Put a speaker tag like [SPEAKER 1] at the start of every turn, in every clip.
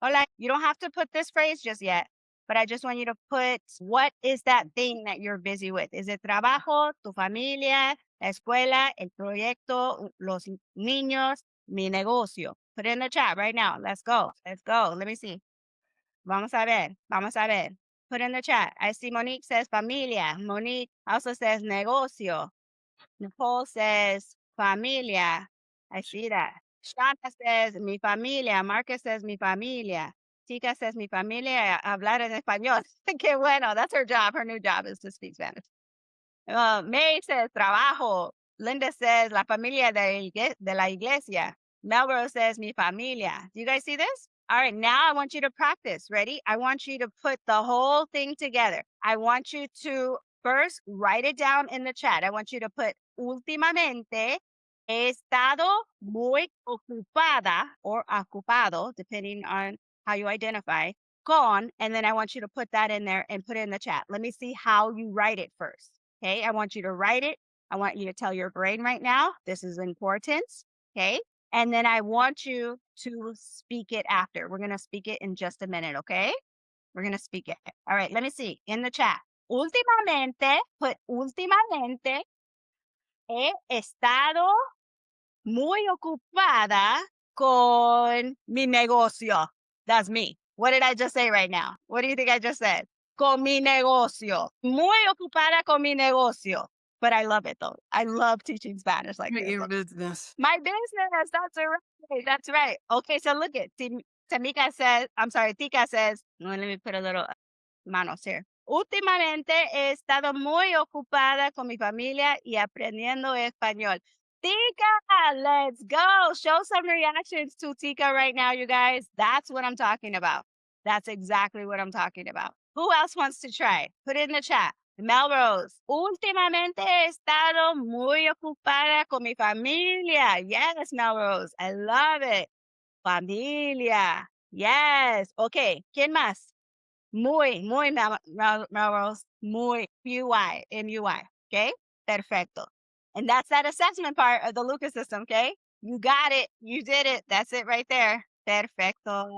[SPEAKER 1] Hola. You don't have to put this phrase just yet, but I just want you to put what is that thing that you're busy with. Is it trabajo, tu familia, la escuela, el proyecto, los niños, mi negocio? Put it in the chat right now. Let's go. Let's go. Let me see. Vamos a ver. Vamos a ver. Put in the chat. I see Monique says familia. Monique also says negocio. Nicole says familia. I see that. Shanta says mi familia. Marcus says mi familia. Tika says mi familia hablar en español. Qué bueno. That's her job. Her new job is to speak Spanish. May says trabajo. Linda says la familia de la iglesia. Melrose says mi familia. Do you guys see this? All right, now I want you to practice. Ready? I want you to put the whole thing together. I want you to first write it down in the chat. I want you to put últimamente he estado muy ocupada or ocupado, depending on how you identify, con, and then I want you to put that in there and put it in the chat. Let me see how you write it first. Okay, I want you to write it. I want you to tell your brain right now, this is important. Okay, and then I want you to speak it after. We're going to speak it in just a minute, okay? We're going to speak it. All right, let me see in the chat. Últimamente, put últimamente he estado muy ocupada con mi negocio. That's me. What did I just say right now? What do you think I just said? Con mi negocio. Muy ocupada con mi negocio. But I love it though. I love teaching Spanish like this.
[SPEAKER 2] Your business.
[SPEAKER 1] My business. That's right. That's right. Okay, so look at Tamika says, I'm sorry, Tika says, let me put a little manos here. Últimamente he estado muy ocupada con mi familia y aprendiendo español. Tika, let's go. Show some reactions to Tika right now, you guys. That's what I'm talking about. That's exactly what I'm talking about. Who else wants to try? Put it in the chat. Melrose, últimamente he estado muy ocupada con mi familia. Yes, Melrose, I love it. Familia. Yes. Okay, ¿quién más? Muy, Melrose. Muy, MUI, MUI. Okay, perfecto. And that's that assessment part of the Lucas system, okay? You got it. You did it. That's it right there. Perfecto.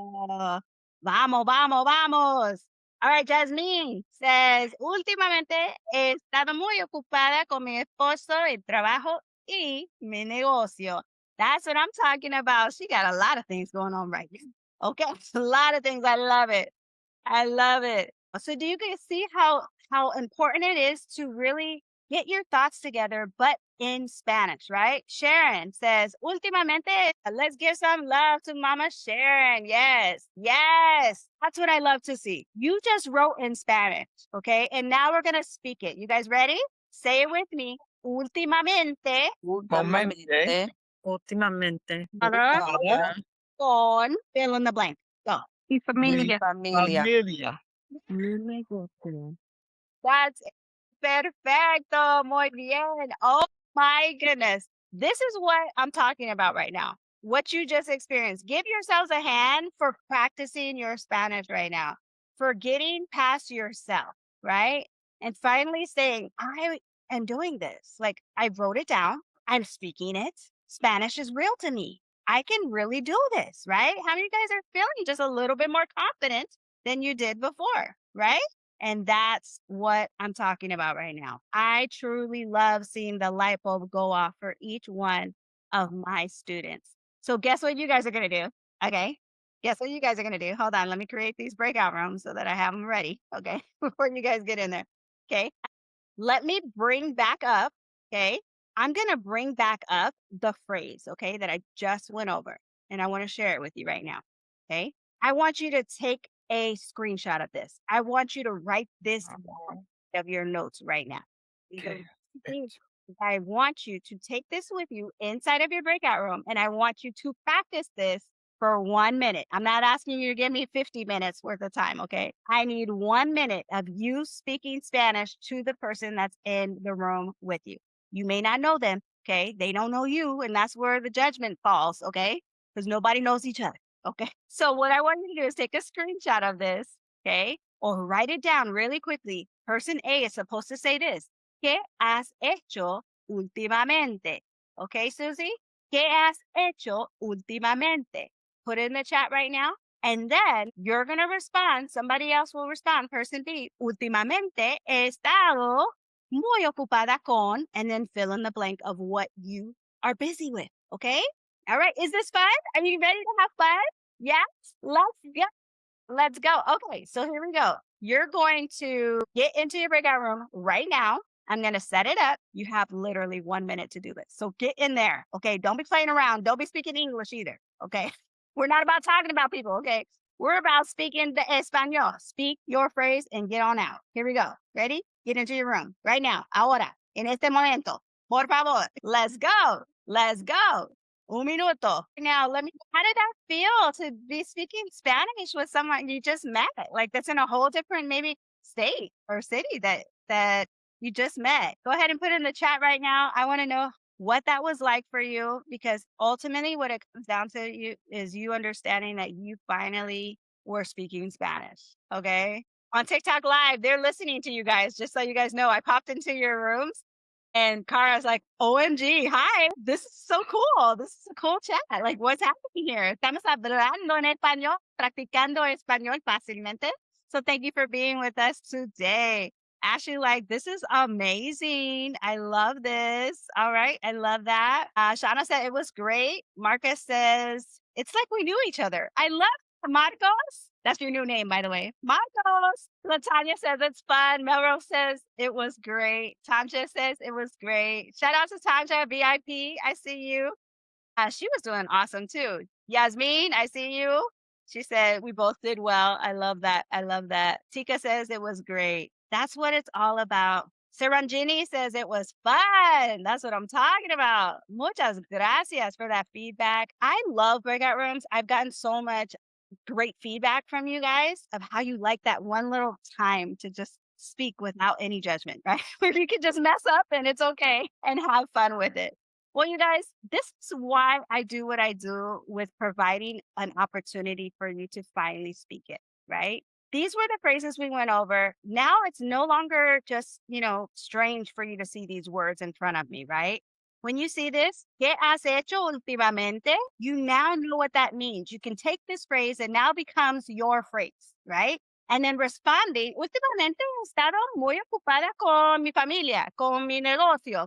[SPEAKER 1] Vamos, vamos, vamos. All right, Jasmine says, últimamente he estado muy ocupada con mi esposo, el trabajo y mi negocio. That's what I'm talking about. She got a lot of things going on right now. Okay, a lot of things. I love it. I love it. So do you guys see how important it is to really get your thoughts together, but in Spanish, right? Sharon says, últimamente, let's give some love to Mama Sharon. Yes, yes. That's what I love to see. You just wrote in Spanish, okay? And now we're going to speak it. You guys ready? Say it with me. Últimamente.
[SPEAKER 2] Últimamente. Últimamente.
[SPEAKER 1] Con, fill in the blank. Go.
[SPEAKER 2] Mi familia.
[SPEAKER 3] Familia.
[SPEAKER 2] Mi negocio.
[SPEAKER 1] That's perfecto. Muy bien. Oh my goodness. This is what I'm talking about right now. What you just experienced. Give yourselves a hand for practicing your Spanish right now, for getting past yourself, right? And finally saying, I am doing this. Like I wrote it down. I'm speaking it. Spanish is real to me. I can really do this, right? How many of you guys are feeling just a little bit more confident than you did before, right? And that's what I'm talking about right now. I truly love seeing the light bulb go off for each one of my students. So guess what you guys are going to do? Okay. Guess what you guys are going to do? Hold on. Let me create these breakout rooms so that I have them ready. Okay. Before you guys get in there. Okay. Let me bring back up. Okay. I'm going to bring back up the phrase. Okay. That I just went over. And I want to share it with you right now. Okay. I want you to take a screenshot of this. I want you to write this down of your notes right now.
[SPEAKER 3] Okay.
[SPEAKER 1] I want you to take this with you inside of your breakout room, and I want you to practice this for 1 minute. I'm not asking you to give me 50 minutes worth of time, okay? I need 1 minute of you speaking Spanish to the person that's in the room with you. You may not know them, okay? They don't know you, and that's where the judgment falls, okay? Because nobody knows each other. Okay. So what I want you to do is take a screenshot of this, okay? Or write it down really quickly. Person A is supposed to say this. ¿Qué has hecho últimamente? Okay, Susie? ¿Qué has hecho últimamente? Put it in the chat right now. And then you're going to respond. Somebody else will respond. Person B, últimamente he estado muy ocupada con, and then fill in the blank of what you are busy with. Okay? All right. Is this fun? Are you ready to have fun? Yes? Let's go. Let's go. Okay, so here we go. You're going to get into your breakout room right now. I'm going to set it up. You have literally 1 minute to do this. So get in there. Okay, don't be playing around. Don't be speaking English either. Okay, we're not about talking about people. Okay, we're about speaking the Espanol. Speak your phrase and get on out. Here we go. Ready? Get into your room right now. Ahora, en este momento. Por favor. Let's go. Let's go. Un minuto. Now, how did that feel to be speaking Spanish with someone you just met? Like that's in a whole different maybe state or city that you just met. Go ahead and put it in the chat right now. I want to know what that was like for you, because ultimately what it comes down to you is you understanding that you finally were speaking Spanish. Okay. On TikTok Live, they're listening to you guys, just so you guys know. I popped into your rooms and Kara's like, OMG, hi, this is so cool. This is a cool chat. Like, what's happening here? Estamos hablando en español, practicando español fácilmente. So thank you for being with us today. Ashley, like, this is amazing. I love this. All right. I love that. Shauna said it was great. Marcus says, it's like we knew each other. I love Marcos. That's your new name, by the way. Marcos. Latanya says it's fun. Melrose says it was great. Tanja says it was great. Shout out to Tanja, VIP. I see you. She was doing awesome too. Yasmin, I see you. She said we both did well. I love that. I love that. Tika says it was great. That's what it's all about. Saranjini says it was fun. That's what I'm talking about. Muchas gracias for that feedback. I love breakout rooms. I've gotten so much great feedback from you guys of how you like that one little time to just speak without any judgment, right? Where you can just mess up and it's okay and have fun with it. Well, you guys, this is why I do what I do with providing an opportunity for you to finally speak it, right? These were the phrases we went over. Now it's no longer just, strange for you to see these words in front of me, right? When you see this, ¿qué has hecho últimamente? You now know what that means. You can take this phrase and now becomes your phrase, right? And then responding, últimamente he estado muy ocupada con mi familia, con mi negocio,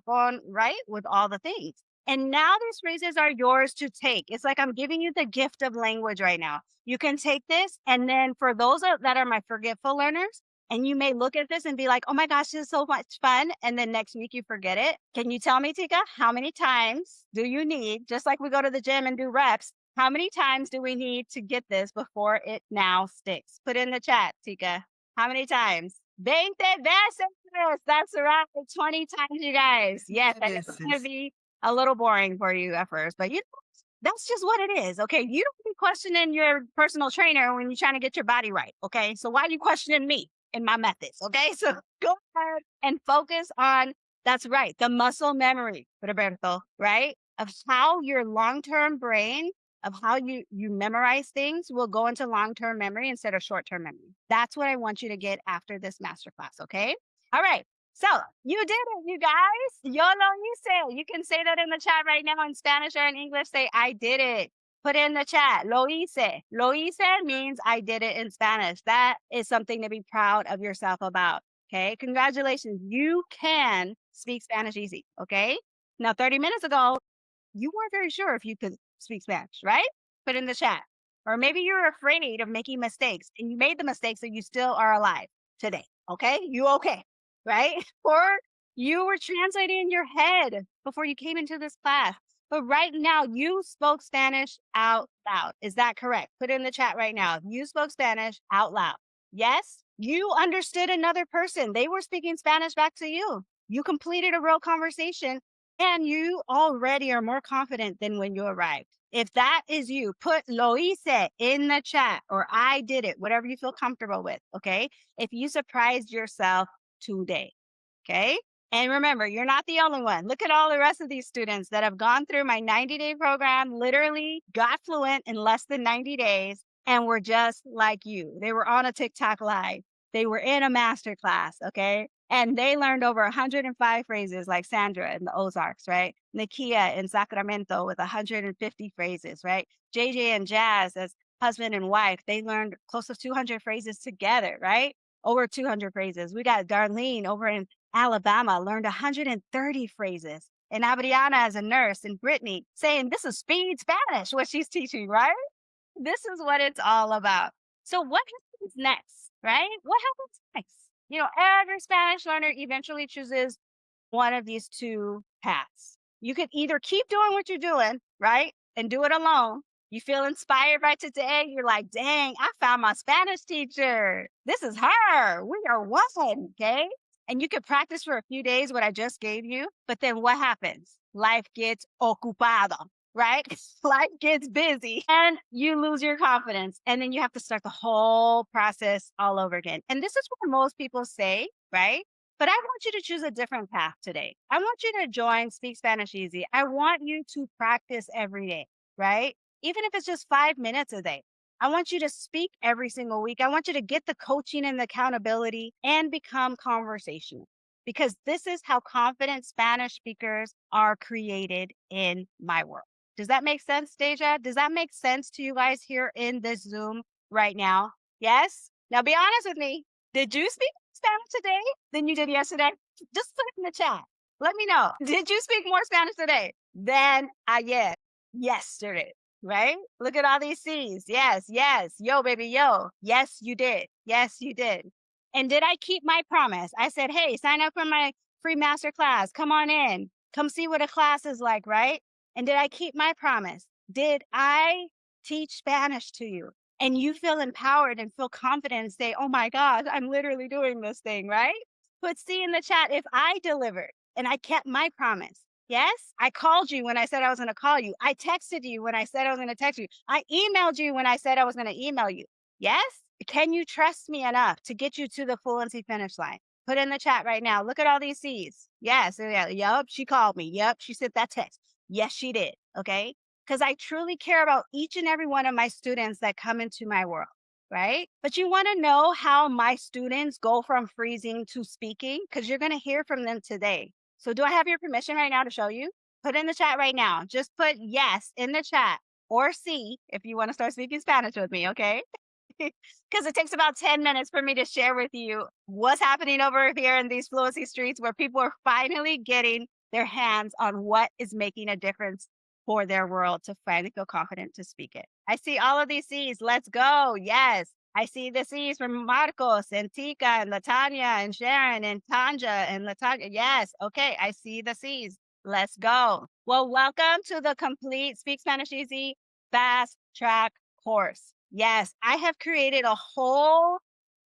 [SPEAKER 1] right? With all the things. And now these phrases are yours to take. It's like I'm giving you the gift of language right now. You can take this, and then for those that are my forgetful learners, and you may look at this and be like, oh my gosh, this is so much fun. And then next week you forget it. Can you tell me, Tika, how many times do you need, just like we go to the gym and do reps, how many times do we need to get this before it now sticks? Put in the chat, Tika. How many times? 20 veces. That's right. 20 times, you guys. Yes, and it's going to be a little boring for you at first, but that's just what it is. Okay. You don't be questioning your personal trainer when you're trying to get your body right. Okay. So why are you questioning me and my methods? Okay. So go ahead and focus on, that's right, the muscle memory, Roberto, right? Of how your long-term brain, of how you memorize things will go into long-term memory instead of short-term memory. That's what I want you to get after this masterclass. Okay. All right. So you did it, you guys. Yo lo hice. You can say that in the chat right now in Spanish or in English. Say, I did it. Put in the chat. Lo hice. Lo hice means I did it in Spanish. That is something to be proud of yourself about. Okay. Congratulations. You can speak Spanish easy. Okay. Now, 30 minutes ago, you weren't very sure if you could speak Spanish, right? Put in the chat. Or maybe you're afraid of making mistakes and you made the mistakes and you still are alive today. Okay. You okay. Right? Or you were translating in your head before you came into this class. But right now, you spoke Spanish out loud. Is that correct? Put it in the chat right now. You spoke Spanish out loud. Yes? You understood another person. They were speaking Spanish back to you. You completed a real conversation and you already are more confident than when you arrived. If that is you, put lo hice in the chat or I did it, whatever you feel comfortable with. Okay. If you surprised yourself today. Okay. And remember, you're not the only one. Look at all the rest of these students that have gone through my 90-day program, literally got fluent in less than 90 days, and were just like you. They were on a TikTok live. They were in a master class. Okay. And they learned over 105 phrases like Sandra in the Ozarks, right? Nikia in Sacramento with 150 phrases, right? JJ and Jazz as husband and wife, they learned close to 200 phrases together, right? Over 200 phrases. We got Darlene over in Alabama, learned 130 phrases. And Adriana as a nurse, and Brittany saying, this is speed Spanish, what she's teaching, right? This is what it's all about. So what happens next, right? What happens next? Every Spanish learner eventually chooses one of these two paths. You could either keep doing what you're doing, right? And do it alone. You feel inspired by today. You're like, dang, I found my Spanish teacher. This is her. We are one, okay? And you could practice for a few days what I just gave you. But then what happens? Life gets ocupado, right? Life gets busy and you lose your confidence. And then you have to start the whole process all over again. And this is what most people say, right? But I want you to choose a different path today. I want you to join Speak Spanish Easy. I want you to practice every day, right? Even if it's just 5 minutes a day. I want you to speak every single week. I want you to get the coaching and the accountability and become conversational, because this is how confident Spanish speakers are created in my world. Does that make sense, Deja? Does that make sense to you guys here in this Zoom right now? Yes? Now be honest with me. Did you speak Spanish today than you did yesterday? Just put it in the chat. Let me know. Did you speak more Spanish today than ayer, yesterday? Right? Look at all these C's. Yes, yes. Yo, baby, yo. Yes, you did. Yes, you did. And did I keep my promise? I said, hey, sign up for my free masterclass. Come on in. Come see what a class is like, right? And did I keep my promise? Did I teach Spanish to you? And you feel empowered and feel confident and say, oh my God, I'm literally doing this thing, right? Put C in the chat if I delivered and I kept my promise. Yes, I called you when I said I was going to call you. I texted you when I said I was going to text you. I emailed you when I said I was going to email you. Yes? Can you trust me enough to get you to the fluency finish line? Put in the chat right now. Look at all these C's. Yes. Yeah. Yep. She called me. Yep. She sent that text. Yes, she did. Okay. Because I truly care about each and every one of my students that come into my world. Right? But you want to know how my students go from freezing to speaking? Because you're going to hear from them today. So do I have your permission right now to show you? Put in the chat right now. Just put yes in the chat, or C if you want to start speaking Spanish with me, okay? Because it takes about 10 minutes for me to share with you what's happening over here in these fluency streets, where people are finally getting their hands on what is making a difference for their world to finally feel confident to speak it. I see all of these C's. Let's go. Yes. I see the C's from Marcos and Tika and Latanya and Sharon and Tanja and Latanya. Yes. Okay. I see the C's. Let's go. Well, welcome to the complete Speak Spanish Easy Fast Track course. Yes, I have created a whole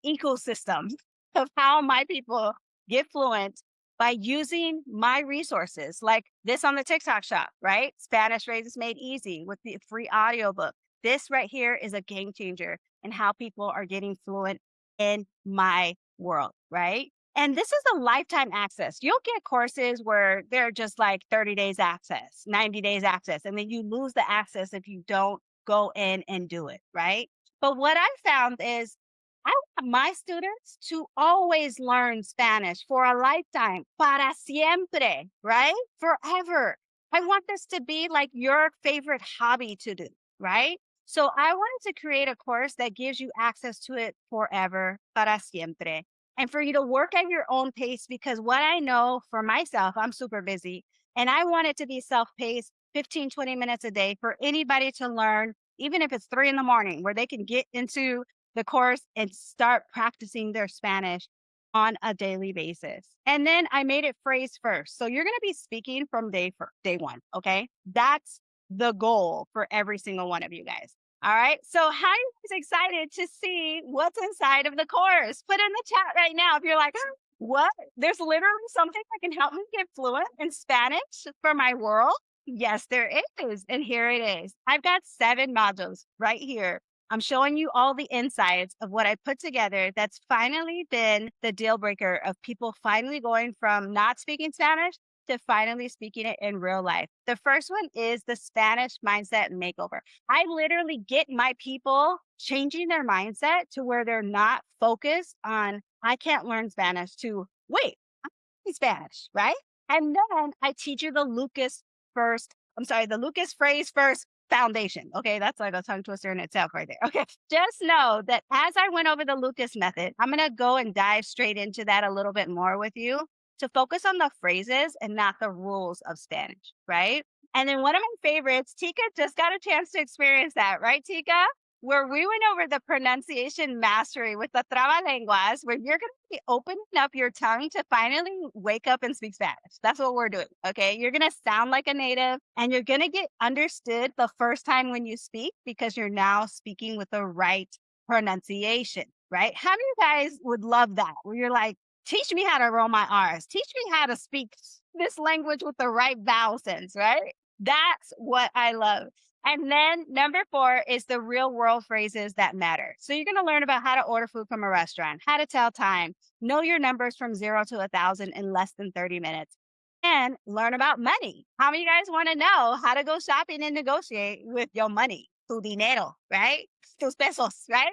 [SPEAKER 1] ecosystem of how my people get fluent by using my resources, like this on the TikTok shop, right? Spanish Phrases Made Easy with the free audiobook. This right here is a game changer in how people are getting fluent in my world, right? And this is a lifetime access. You'll get courses where they're just like 30 days access, 90 days access, and then you lose the access if you don't go in and do it, right? But what I found is I want my students to always learn Spanish for a lifetime, para siempre, right? Forever. I want this to be like your favorite hobby to do, right? So I wanted to create a course that gives you access to it forever, para siempre, and for you to work at your own pace, because what I know for myself, I'm super busy, and I want it to be self-paced, 15, 20 minutes a day for anybody to learn, even if it's 3 a.m, where they can get into the course and start practicing their Spanish on a daily basis. And then I made it phrase first. So you're going to be speaking from day one. Okay. That's the goal for every single one of you guys. All right. So how are you guys excited to see what's inside of the course? Put in the chat right now if you're like, what? There's literally something that can help me get fluent in Spanish for my world. Yes, there is. And here it is. I've got 7 modules right here. I'm showing you all the insights of what I put together that's finally been the deal breaker of people finally going from not speaking Spanish to finally speaking it in real life. The first one is the Spanish mindset makeover. I literally get my people changing their mindset to where they're not focused on, I can't learn Spanish, to, wait, I'm speaking Spanish, right? And then I teach you the Lucas phrase first foundation. Okay. That's like a tongue twister in itself right there. Okay. Just know that as I went over the Lucas method, I'm going to go and dive straight into that a little bit more with you to focus on the phrases and not the rules of Spanish. Right. And then one of my favorites, Tika just got a chance to experience that. Right, Tika? Where we went over the pronunciation mastery with the trabalenguas, where you're going to be opening up your tongue to finally wake up and speak Spanish. That's what we're doing. Okay. You're going to sound like a native and you're going to get understood the first time when you speak because you're now speaking with the right pronunciation, right? How many of you guys would love that? Where you're like, teach me how to roll my R's, teach me how to speak this language with the right vowel sounds, right? That's what I love. And then number 4 is the real world phrases that matter. So you're going to learn about how to order food from a restaurant, how to tell time, know your numbers from 0 to 1,000 in less than 30 minutes, and learn about money. How many of you guys want to know how to go shopping and negotiate with your money? Tu dinero, right? Tus pesos, right?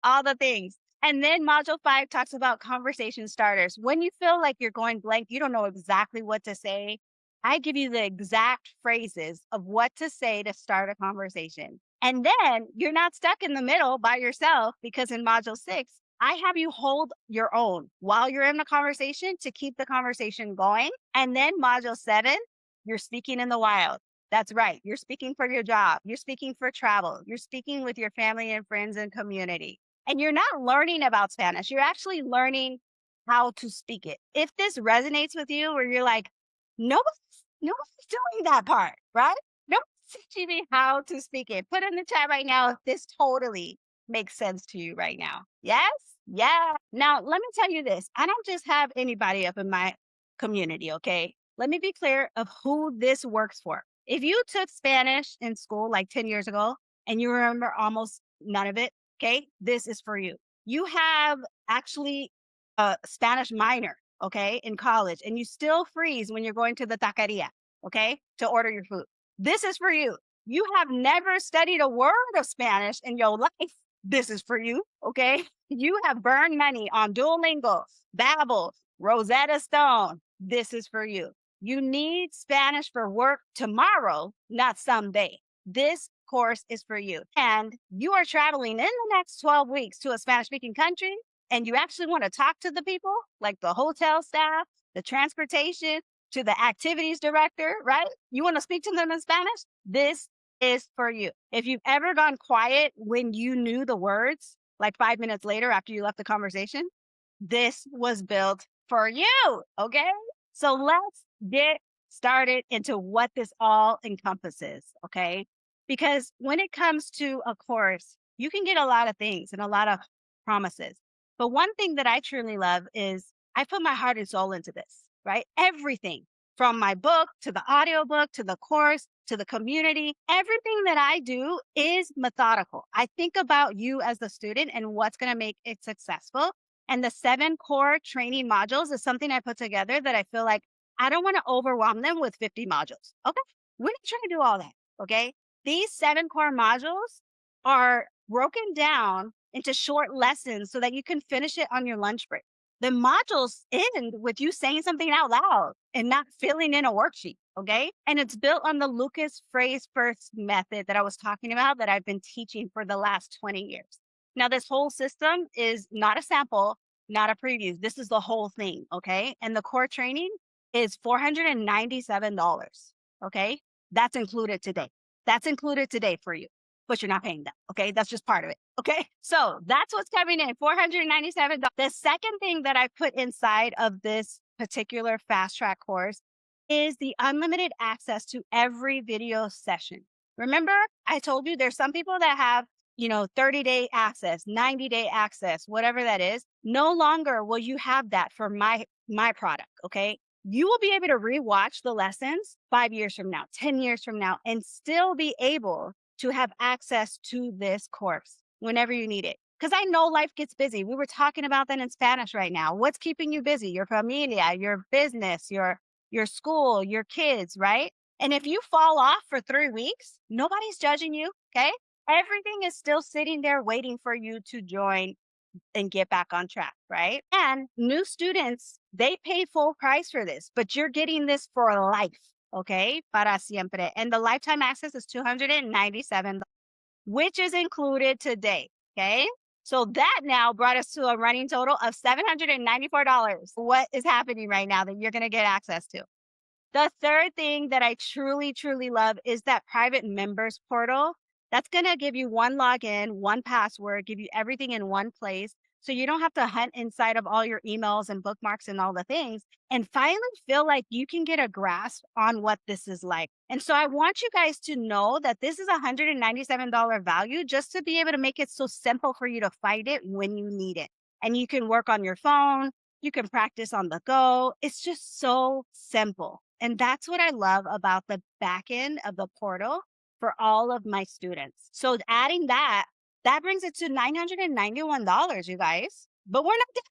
[SPEAKER 1] All the things. And then module 5 talks about conversation starters. When you feel like you're going blank, you don't know exactly what to say, I give you the exact phrases of what to say to start a conversation. And then you're not stuck in the middle by yourself because in module 6, I have you hold your own while you're in the conversation to keep the conversation going. And then module 7, you're speaking in the wild. That's right. You're speaking for your job. You're speaking for travel. You're speaking with your family and friends and community. And you're not learning about Spanish. You're actually learning how to speak it. If this resonates with you, where you're like, nobody's doing that part, right? Nobody's teaching me how to speak it. Put in the chat right now if this totally makes sense to you right now. Yes? Yeah. Now, let me tell you this. I don't just have anybody up in my community, okay? Let me be clear of who this works for. If you took Spanish in school like 10 years ago and you remember almost none of it, okay, this is for you. You have actually a Spanish minor, okay, in college, and you still freeze when you're going to the taqueria, okay, to order your food. This is for you. You have never studied a word of Spanish in your life. This is for you, okay? You have burned money on Duolingo, Babbel, Rosetta Stone. This is for you. You need Spanish for work tomorrow, not someday. This course is for you. And you are traveling in the next 12 weeks to a Spanish-speaking country, and you actually want to talk to the people, like the hotel staff, the transportation, to the activities director, right? You want to speak to them in Spanish? This is for you. If you've ever gone quiet when you knew the words, like 5 minutes later after you left the conversation, this was built for you, okay? So let's get started into what this all encompasses, okay? Because when it comes to a course, you can get a lot of things and a lot of promises. But one thing that I truly love is I put my heart and soul into this, right? Everything from my book to the audiobook to the course to the community, everything that I do is methodical. I think about you as the student and what's going to make it successful. And the 7 core training modules is something I put together that I feel like I don't want to overwhelm them with 50 modules. Okay. We're not trying to do all that. Okay. These 7 core modules are broken down into short lessons so that you can finish it on your lunch break. The modules end with you saying something out loud and not filling in a worksheet. Okay. And it's built on the Lucas phrase first method that I was talking about that I've been teaching for the last 20 years. Now, this whole system is not a sample, not a preview. This is the whole thing. Okay. And the core training is $497. Okay. That's included today. That's included today for you, but you're not paying that. Okay. That's just part of it. Okay. So that's what's coming in, $497. The second thing that I put inside of this particular fast track course is the unlimited access to every video session. Remember, I told you there's some people that have 30-day access, 90-day access, whatever that is. No longer will you have that for my product, okay? You will be able to rewatch the lessons 5 years from now, 10 years from now, and still be able to have access to this course whenever you need it. Because I know life gets busy. We were talking about that in Spanish right now. What's keeping you busy? Your familia, your business, your school, your kids, right? And if you fall off for 3 weeks, nobody's judging you, okay? Everything is still sitting there waiting for you to join and get back on track, right? And new students, they pay full price for this, but you're getting this for life. okay? Para siempre. And the lifetime access is $297, which is included today, okay? So that now brought us to a running total of $794. What is happening right now that you're going to get access to? The third thing that I truly, truly love is that private members portal. That's going to give you one login, one password, give you everything in one place. So you don't have to hunt inside of all your emails and bookmarks and all the things, and finally feel like you can get a grasp on what this is like. And so I want you guys to know that this is a $197 value just to be able to make it so simple for you to find it when you need it. And you can work on your phone, you can practice on the go. It's just so simple. And that's what I love about the back end of the portal for all of my students. So adding that brings it to $991, you guys. But we're not done.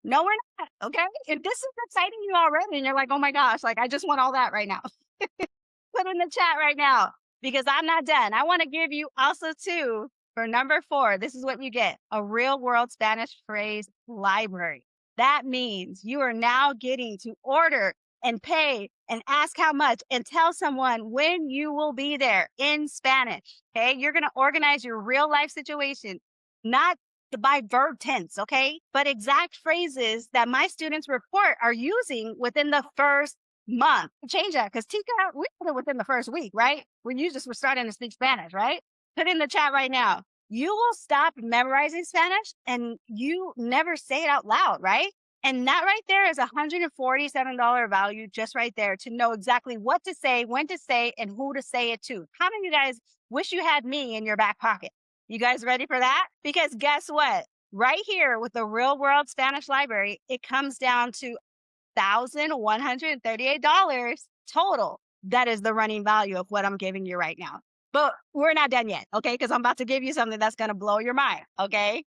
[SPEAKER 1] No, we're not. Okay. If this is exciting you already and you're like, oh my gosh, like I just want all that right now. Put in the chat right now because I'm not done. I want to give you also too for number 4. This is what you get: a real world Spanish phrase library. That means you are now getting to order and pay and ask how much and tell someone when you will be there in Spanish. Okay. You're going to organize your real life situation, not by verb tense. Okay. But exact phrases that my students report are using within the first month. Change that because Tika, we did it within the first week, right? When you just were starting to speak Spanish, right? Put in the chat right now. You will stop memorizing Spanish and you never say it out loud, right? And that right there is $147 value just right there to know exactly what to say, when to say, and who to say it to. How many of you guys wish you had me in your back pocket? You guys ready for that? Because guess what? Right here with the Real World Spanish Library, it comes down to $1,138 total. That is the running value of what I'm giving you right now. But we're not done yet, okay? Because I'm about to give you something that's going to blow your mind, okay?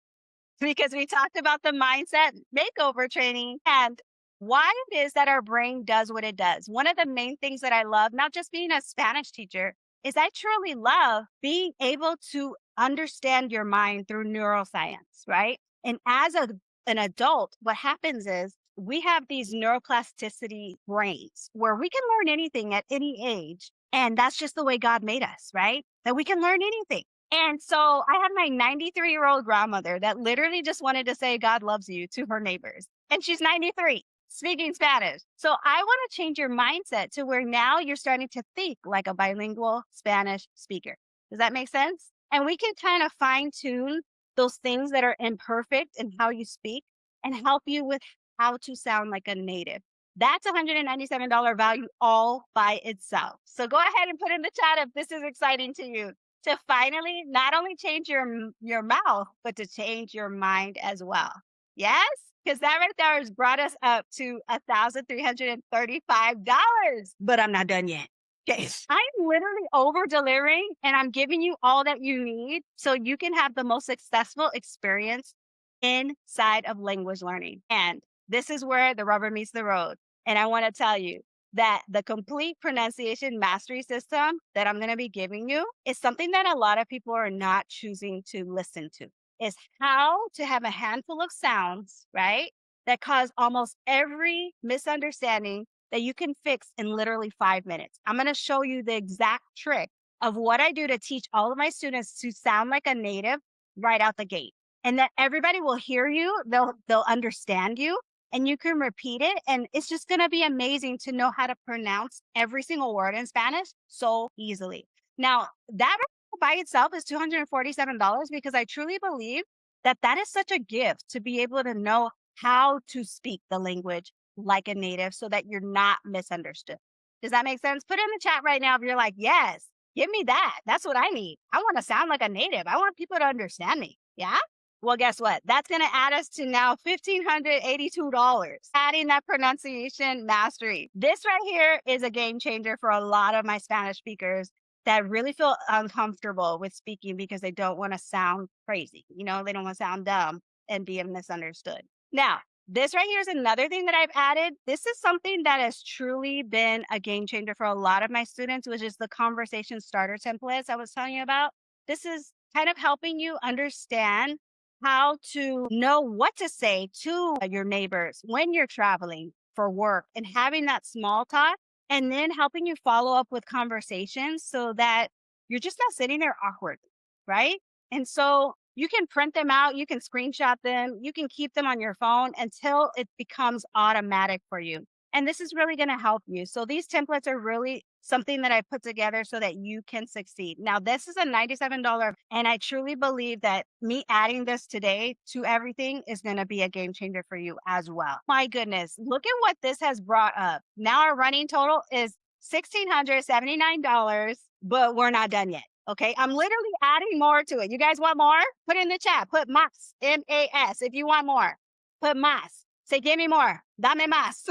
[SPEAKER 1] Because we talked about the mindset makeover training and why it is that our brain does what it does. One of the main things that I love, not just being a Spanish teacher, is I truly love being able to understand your mind through neuroscience, right? And as an adult, what happens is we have these neuroplasticity brains where we can learn anything at any age. And that's just the way God made us, right? That we can learn anything. And so I had my 93-year-old grandmother that literally just wanted to say God loves you to her neighbors. And she's 93, speaking Spanish. So I want to change your mindset to where now you're starting to think like a bilingual Spanish speaker. Does that make sense? And we can kind of fine tune those things that are imperfect in how you speak and help you with how to sound like a native. That's $197 value all by itself. So go ahead and put in the chat if this is exciting to you, to finally not only change your mouth, but to change your mind as well. Yes? Because that right there has brought us up to $1,335. But I'm not done yet. Okay. I'm literally over delivering and I'm giving you all that you need so you can have the most successful experience inside of language learning. And this is where the rubber meets the road. And I want to tell you that the complete pronunciation mastery system that I'm going to be giving you is something that a lot of people are not choosing to listen to. Is how to have a handful of sounds, right, that cause almost every misunderstanding that you can fix in literally 5 minutes. I'm going to show you the exact trick of what I do to teach all of my students to sound like a native right out the gate. And that everybody will hear you, they'll understand you, and you can repeat it. And it's just going to be amazing to know how to pronounce every single word in Spanish so easily. Now, that by itself is $247 because I truly believe that that is such a gift to be able to know how to speak the language like a native so that you're not misunderstood. Does that make sense? Put in the chat right now if you're like, yes, give me that. That's what I need. I want to sound like a native. I want people to understand me. Yeah? Well, guess what? That's going to add us to now $1,582, adding that pronunciation mastery. This right here is a game changer for a lot of my Spanish speakers that really feel uncomfortable with speaking because they don't want to sound crazy. You know, they don't want to sound dumb and be misunderstood. Now, this right here is another thing that I've added. This is something that has truly been a game changer for a lot of my students, which is the conversation starter templates I was telling you about. This is kind of helping you understand how to know what to say to your neighbors when you're traveling for work and having that small talk and then helping you follow up with conversations so that you're just not sitting there awkward, right? And so you can print them out, you can screenshot them, you can keep them on your phone until it becomes automatic for you. And this is really going to help you. So these templates are really something that I put together so that you can succeed. Now, this is a $97, and I truly believe that me adding this today to everything is going to be a game changer for you as well. My goodness, look at what this has brought up. Now our running total is $1,679, but we're not done yet. Okay, I'm literally adding more to it. You guys want more? Put in the chat. Put más, M-A-S, if you want more. Put más. Say, give me more. Dame más.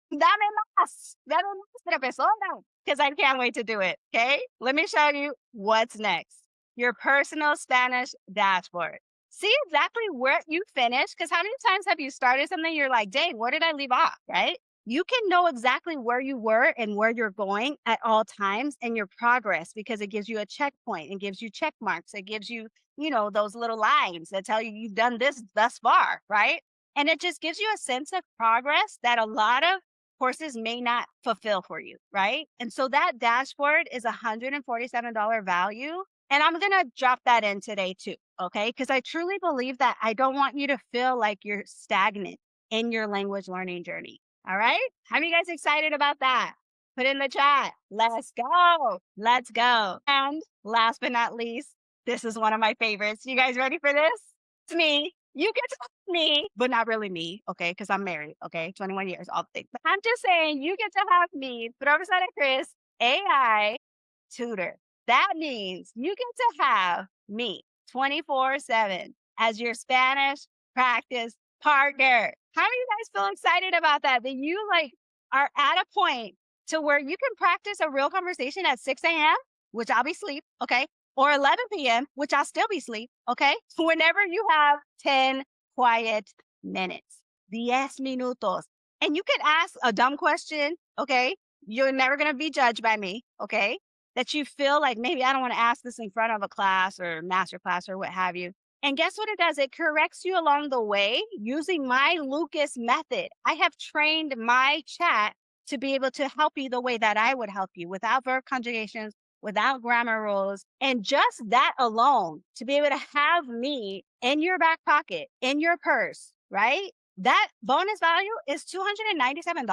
[SPEAKER 1] Dame más. Dame más, profesora. Because I can't wait to do it. Okay, let me show you what's next. Your personal Spanish dashboard. See exactly where you finished. Because how many times have you started something? You're like, dang, where did I leave off? Right? You can know exactly where you were and where you're going at all times and your progress, because it gives you a checkpoint. It gives you check marks. It gives you, those little lines that tell you you've done this thus far, right? And it just gives you a sense of progress that a lot of courses may not fulfill for you, right? And so that dashboard is $147 value. And I'm going to drop that in today too, okay? Because I truly believe that I don't want you to feel like you're stagnant in your language learning journey. All right. How are you guys excited about that? Put in the chat. Let's go. Let's go. And last but not least, this is one of my favorites. You guys ready for this? It's me. You get to me, but not really me. Okay. Because I'm married. Okay. 21 years, all the things. But I'm just saying you get to have me, Professor Chris, AI tutor. That means you get to have me 24/7 as your Spanish practice partner. How do you guys feel excited about that? That you are at a point to where you can practice a real conversation at 6 a.m., which I'll be asleep, okay? Or 11 p.m., which I'll still be asleep, okay? Whenever you have 10 quiet minutes, 10 minutos. And you could ask a dumb question, okay? You're never going to be judged by me, okay? That you feel like maybe I don't want to ask this in front of a class or master class or what have you. And guess what it does? It corrects you along the way using my Lucas method. I have trained my chat to be able to help you the way that I would help you, without verb conjugations, without grammar rules. And just that alone, to be able to have me in your back pocket, in your purse, right? That bonus value is $297,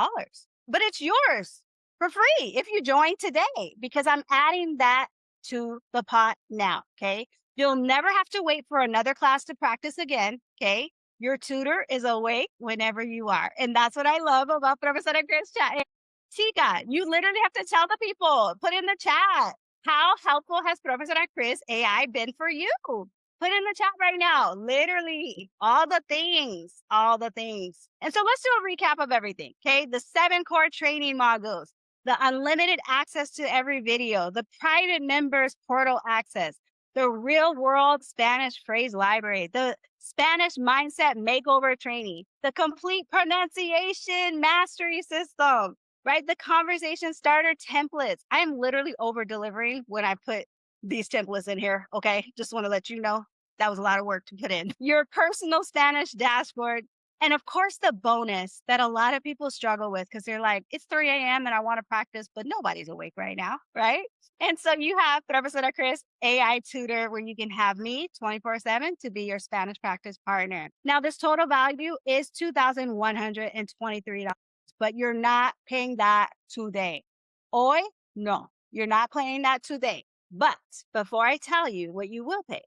[SPEAKER 1] but it's yours for free if you join today, because I'm adding that to the pot now, okay? You'll never have to wait for another class to practice again, okay? Your tutor is awake whenever you are. And that's what I love about Professora Chris chat. Chica, you literally have to tell the people, put in the chat, how helpful has Professora Chris AI been for you? Put in the chat right now, literally all the things, all the things. And so let's do a recap of everything, okay? The 7 core training modules, the unlimited access to every video, the private members portal access, the real world Spanish phrase library, the Spanish mindset makeover training, the complete pronunciation mastery system, right? The conversation starter templates. I'm literally over delivering when I put these templates in here. Okay. Just want to let you know that was a lot of work to put in. Your personal Spanish dashboard. And of course, the bonus that a lot of people struggle with, because they're like, it's 3 a.m. and I want to practice, but nobody's awake right now, right? And so you have Professora Chris AI tutor, where you can have me 24/7 to be your Spanish practice partner. Now, this total value is $2,123, but you're not paying that today. Hoy, no, you're not paying that today. But before I tell you what you will pay,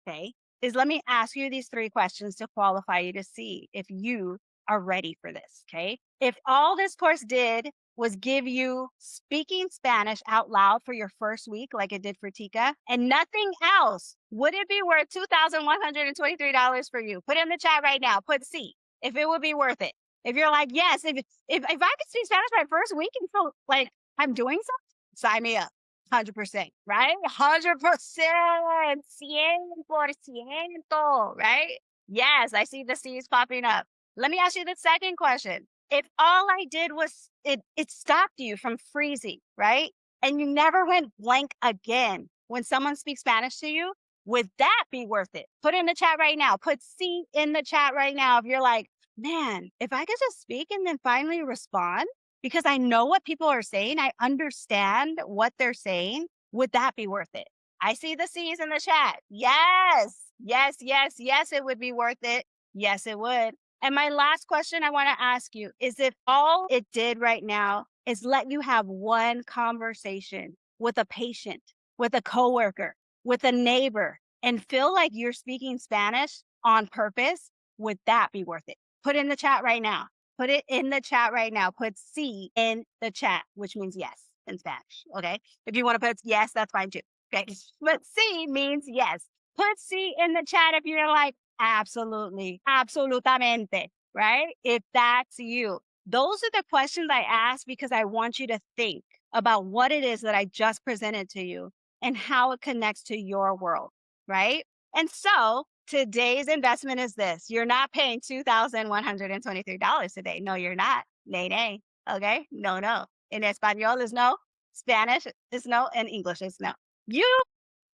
[SPEAKER 1] okay, is let me ask you these 3 questions to qualify you to see if you are ready for this, okay? If all this course did was give you speaking Spanish out loud for your first week, like it did for Tika, and nothing else, would it be worth $2,123 for you? Put in the chat right now. Put C, if it would be worth it. If you're like, yes, if I could speak Spanish my first week and feel like I'm doing something, sign me up. 100%, right? 100%, 100%, right? Yes, I see the C's popping up. Let me ask you the second question. If all I did was it stopped you from freezing, right? And you never went blank again when someone speaks Spanish to you, would that be worth it? Put in the chat right now. Put C in the chat right now if you're like, man, if I could just speak and then finally respond, because I know what people are saying. I understand what they're saying. Would that be worth it? I see the C's in the chat. Yes, yes, yes, yes, it would be worth it. Yes, it would. And my last question I want to ask you is if all it did right now is let you have one conversation with a patient, with a coworker, with a neighbor, and feel like you're speaking Spanish on purpose, would that be worth it? Put in the chat right now. Put it in the chat right now. Put C in the chat, which means yes in Spanish. Okay. If you want to put yes, that's fine too. Okay. But C means yes. Put C in the chat if you're like, absolutely, absolutamente, right? If that's you. Those are the questions I ask because I want you to think about what it is that I just presented to you and how it connects to your world, right? And so today's investment is this. You're not paying $2,123 today. No, you're not. Nay, nay. Okay? No, no. In Espanol is no. Spanish is no. And English is no. You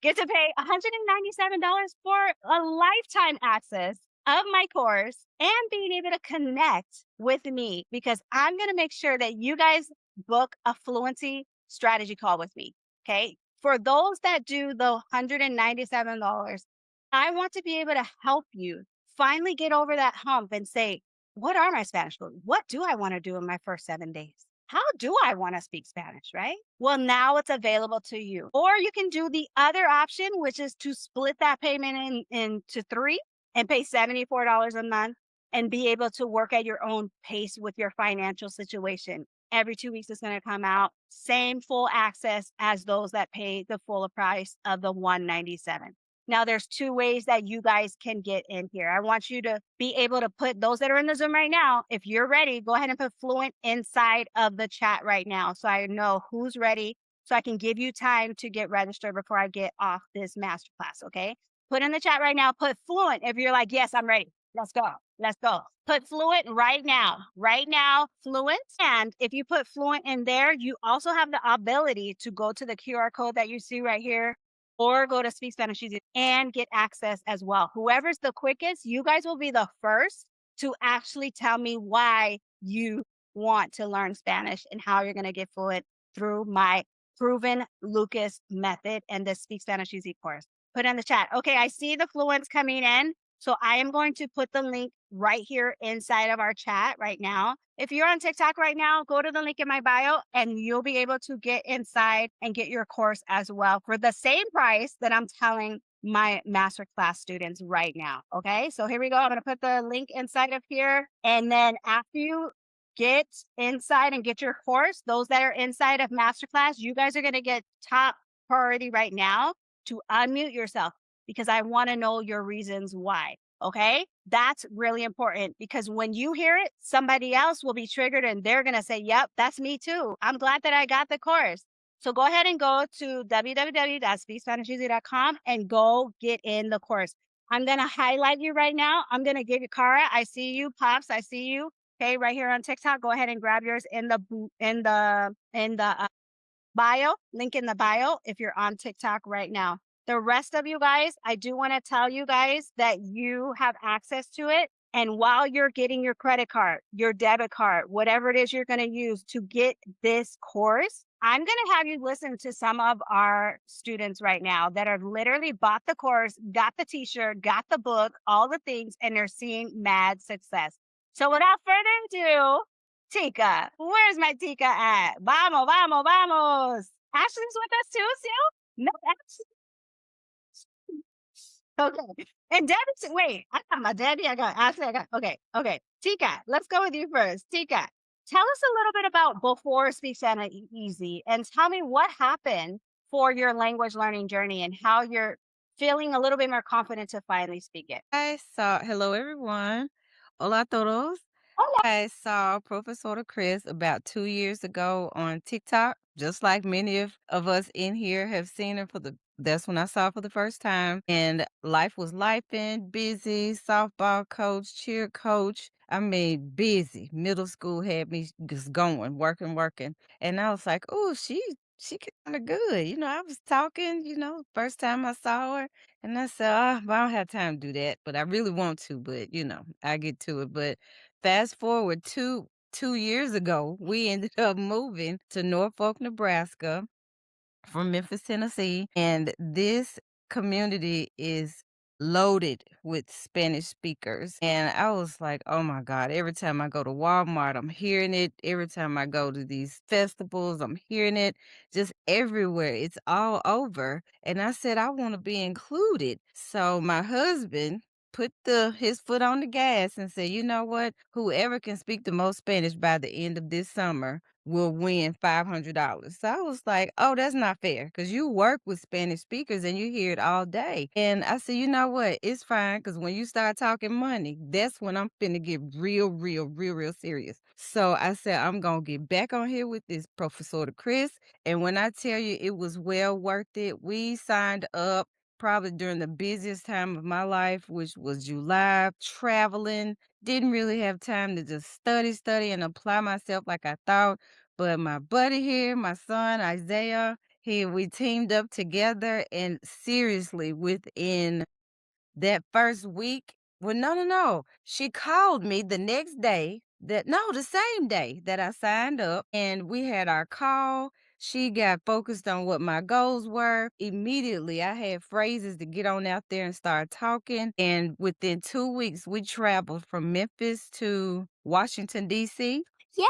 [SPEAKER 1] get to pay $197 for a lifetime access of my course and being able to connect with me because I'm going to make sure that you guys book a fluency strategy call with me. Okay. For those that do the $197, I want to be able to help you finally get over that hump and say, what are my Spanish goals? What do I want to do in my first 7 days? How do I want to speak Spanish, right? Well, now it's available to you. Or you can do the other option, which is to split that payment into three and pay $74 a month and be able to work at your own pace with your financial situation. Every 2 weeks it's going to come out. Same full access as those that pay the full price of the $197. Now there's two ways that you guys can get in here. I want you to be able to put those that are in the Zoom right now. If you're ready, go ahead and put Fluent inside of the chat right now. So I know who's ready. So I can give you time to get registered before I get off this masterclass. Okay. Put in the chat right now, put Fluent. If you're like, yes, I'm ready. Let's go. Let's go. Put Fluent right now, Fluent. And if you put Fluent in there, you also have the ability to go to the QR code that you see right here or go to Speak Spanish Easy and get access as well. Whoever's the quickest, you guys will be the first to actually tell me why you want to learn Spanish and how you're going to get fluent through my proven Lucas method and the Speak Spanish Easy course. Put in the chat. Okay, I see the fluents coming in. So I am going to put the link right here inside of our chat right now. If you're on TikTok right now, go to the link in my bio and you'll be able to get inside and get your course as well for the same price that I'm telling my masterclass students right now. Okay, so here we go. I'm going to put the link inside of here. And then after you get inside and get your course, those that are inside of masterclass, you guys are going to get top priority right now to unmute yourself because I want to know your reasons why. Okay. That's really important because when you hear it, somebody else will be triggered and they're going to say, yep, that's me too. I'm glad that I got the course. So go ahead and go to www.speakspanisheasy.com and go get in the course. I'm going to highlight you right now. I'm going to give you Cara. I see you. Pops. I see you. Okay. Right here on TikTok. Go ahead and grab yours in the bio, link in the bio if you're on TikTok right now. The rest of you guys, I do want to tell you guys that you have access to it. And while you're getting your credit card, your debit card, whatever it is you're going to use to get this course, I'm going to have you listen to some of our students right now that have literally bought the course, got the t-shirt, got the book, all the things, and they're seeing mad success. So without further ado, Tika, where's my Tika at? Vamos, vamos, vamos. Ashley's with us too, Sue? No, Ashley. Okay. And Debbie, wait, I got my daddy, I got Ashley, okay. Tika, let's go with you first. Tika, tell us a little bit about before Speak Santa Easy and tell me what happened for your language learning journey and how you're feeling a little bit more confident to finally speak it.
[SPEAKER 3] I saw hello everyone. Hola a todos.
[SPEAKER 1] Hola.
[SPEAKER 3] I saw Professor Chris about 2 years ago on TikTok, just like many of us in here have seen her that's when I saw her for the first time. And life was lifing, busy, softball coach, cheer coach. I mean, busy. Middle school had me just going, working. And I was like, oh, she kind of good. I was talking, first time I saw her. And I said, I don't have time to do that, but I really want to, but I get to it. But fast forward 2 years ago, we ended up moving to Norfolk, Nebraska from Memphis, Tennessee, and this community is loaded with Spanish speakers. And I was like, oh my God, every time I go to Walmart, I'm hearing it. Every time I go to these festivals, I'm hearing it just everywhere. It's all over. And I said, I want to be included. So my husband put his foot on the gas and said, you know what? Whoever can speak the most Spanish by the end of this summer will win $500. So I was like, oh, that's not fair because you work with Spanish speakers and you hear it all day. And I said, you know what? It's fine because when you start talking money, that's when I'm finna get real serious. So I said, I'm going to get back on here with this Professor Chris. And when I tell you it was well worth it, we signed up probably during the busiest time of my life, which was July, traveling. Didn't really have time to just study, and apply myself like I thought. But my buddy here, my son Isaiah, we teamed up together, and seriously, within that first week, well, no. She called me the next day, the same day that I signed up, and we had our call. She got focused on what my goals were. Immediately, I had phrases to get on out there and start talking. And within 2 weeks, we traveled from Memphis to Washington, D.C.
[SPEAKER 4] Yay!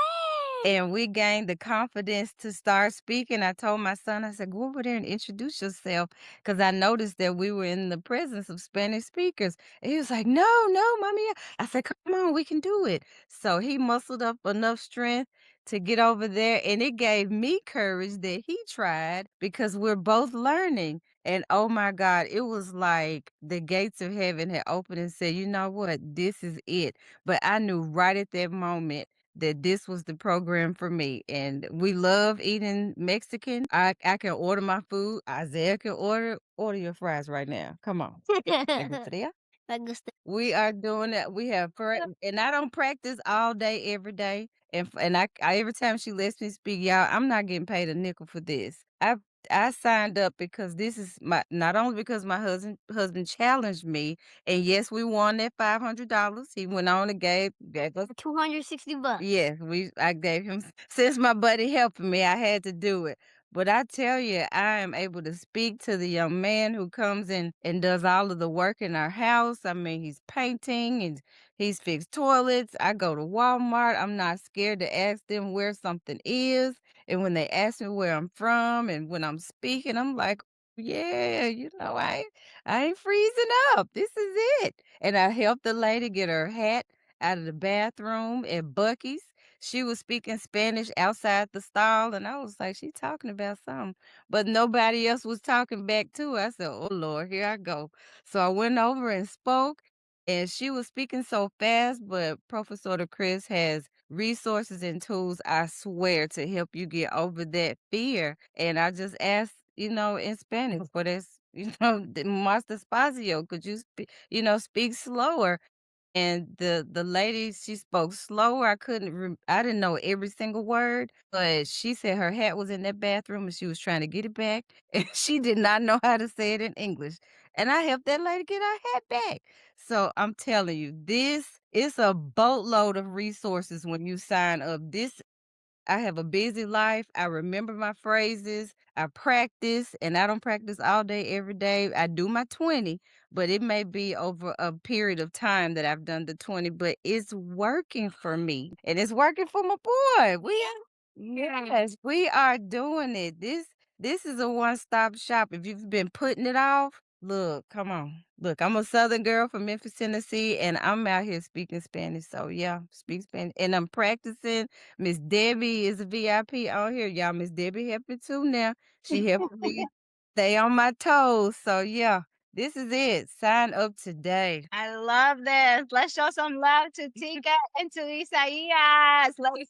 [SPEAKER 3] And we gained the confidence to start speaking. I told my son, I said, go over there and introduce yourself. Because I noticed that we were in the presence of Spanish speakers. And he was like, no, mommy. I said, come on, we can do it. So he muscled up enough strength to get over there. And it gave me courage that he tried because we're both learning. And oh my God, it was like the gates of heaven had opened and said, you know what? This is it. But I knew right at that moment that this was the program for me. And we love eating Mexican. I can order my food. Isaiah can order your fries right now. Come on. Me gustaría. We are doing that. We have and I don't practice all day every day. And I every time she lets me speak, y'all, I'm not getting paid a nickel for this. I signed up because this is not only because my husband challenged me, and yes, we won that $500. He went on and gave us
[SPEAKER 4] $260.
[SPEAKER 3] yes, I gave him since my buddy helping me, I had to do it. But I tell you, I am able to speak to the young man who comes in and does all of the work in our house. I mean, he's painting and he's fixed toilets. I go to Walmart. I'm not scared to ask them where something is. And when they ask me where I'm from and when I'm speaking, I'm like, yeah, I ain't freezing up. This is it. And I helped the lady get her hat out of the bathroom at Bucky's. She was speaking Spanish outside the stall, and I was like, she talking about something. But nobody else was talking back to her. I said, oh, Lord, here I go. So I went over and spoke, and she was speaking so fast, but Professor Chris has resources and tools, I swear, to help you get over that fear. And I just asked, in Spanish for this, más despacio, could you speak slower? And the lady, she spoke slower. I didn't know every single word, but she said her hat was in that bathroom and she was trying to get it back, and she did not know how to say it in English. And I helped that lady get her hat back. So I'm telling you, this is a boatload of resources when you sign up. I have a busy life. I remember my phrases. I practice, and I don't practice all day, every day. I do my 20, but it may be over a period of time that I've done the 20, but it's working for me and it's working for my boy. Yes, we are doing it. This is a one-stop shop. If you've been putting it off, look, come on. Look, I'm a Southern girl from Memphis, Tennessee, and I'm out here speaking Spanish. So yeah, speak Spanish. And I'm practicing. Miss Debbie is a VIP on here. Y'all, Miss Debbie helped me too now. She helped me stay on my toes. So yeah, this is it. Sign up today.
[SPEAKER 1] I love this. Let's show some love to Tika and to Isaias. Let's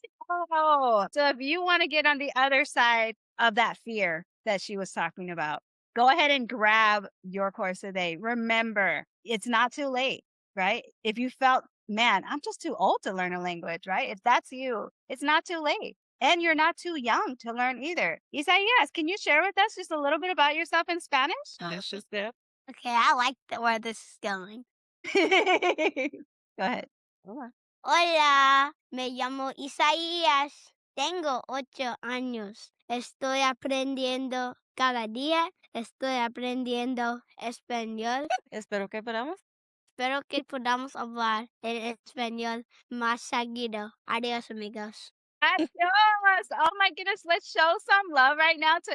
[SPEAKER 1] go. So if you want to get on the other side of that fear that she was talking about, go ahead and grab your course today. Remember, it's not too late, right? If you felt, man, I'm just too old to learn a language, right? If that's you, it's not too late. And you're not too young to learn either. Isaias, can you share with us just a little bit about yourself in Spanish?
[SPEAKER 2] That's just it.
[SPEAKER 4] Okay, I like where this is going.
[SPEAKER 1] Go ahead.
[SPEAKER 4] Hola, Me llamo Isaías. Tengo 8 años. Estoy aprendiendo cada día. Estoy aprendiendo español.
[SPEAKER 3] Espero que podamos.
[SPEAKER 4] Espero que podamos hablar en español más seguido. Adiós, amigos.
[SPEAKER 1] Adios. Oh my goodness. Let's show some love right now to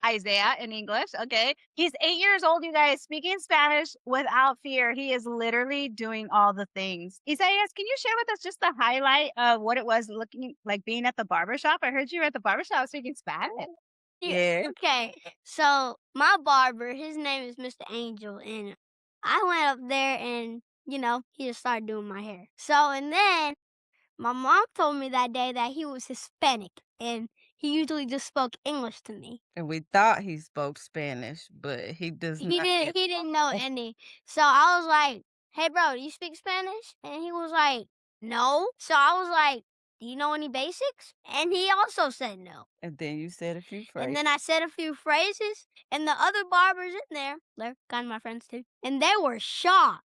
[SPEAKER 1] Isaiah in English. Okay. He's 8 years old, you guys, speaking Spanish without fear. He is literally doing all the things. Isaiah, can you share with us just the highlight of what it was looking like being at the barbershop? I heard you were at the barbershop speaking Spanish.
[SPEAKER 3] Yeah.
[SPEAKER 4] Okay. So my barber, his name is Mr. Angel, and I went up there and he just started doing my hair. So and then my mom told me that day that he was Hispanic and he usually just spoke English to me.
[SPEAKER 3] And we thought he spoke Spanish, but he does
[SPEAKER 4] He
[SPEAKER 3] not.
[SPEAKER 4] didn't know any. So I was like, "Hey bro, do you speak Spanish?" And he was like, "No." So I was like, "Do you know any basics?" And he also said no.
[SPEAKER 3] And then you said a few phrases.
[SPEAKER 4] And then I said a few phrases, and the other barbers in there, they're kind of my friends too, and they were shocked.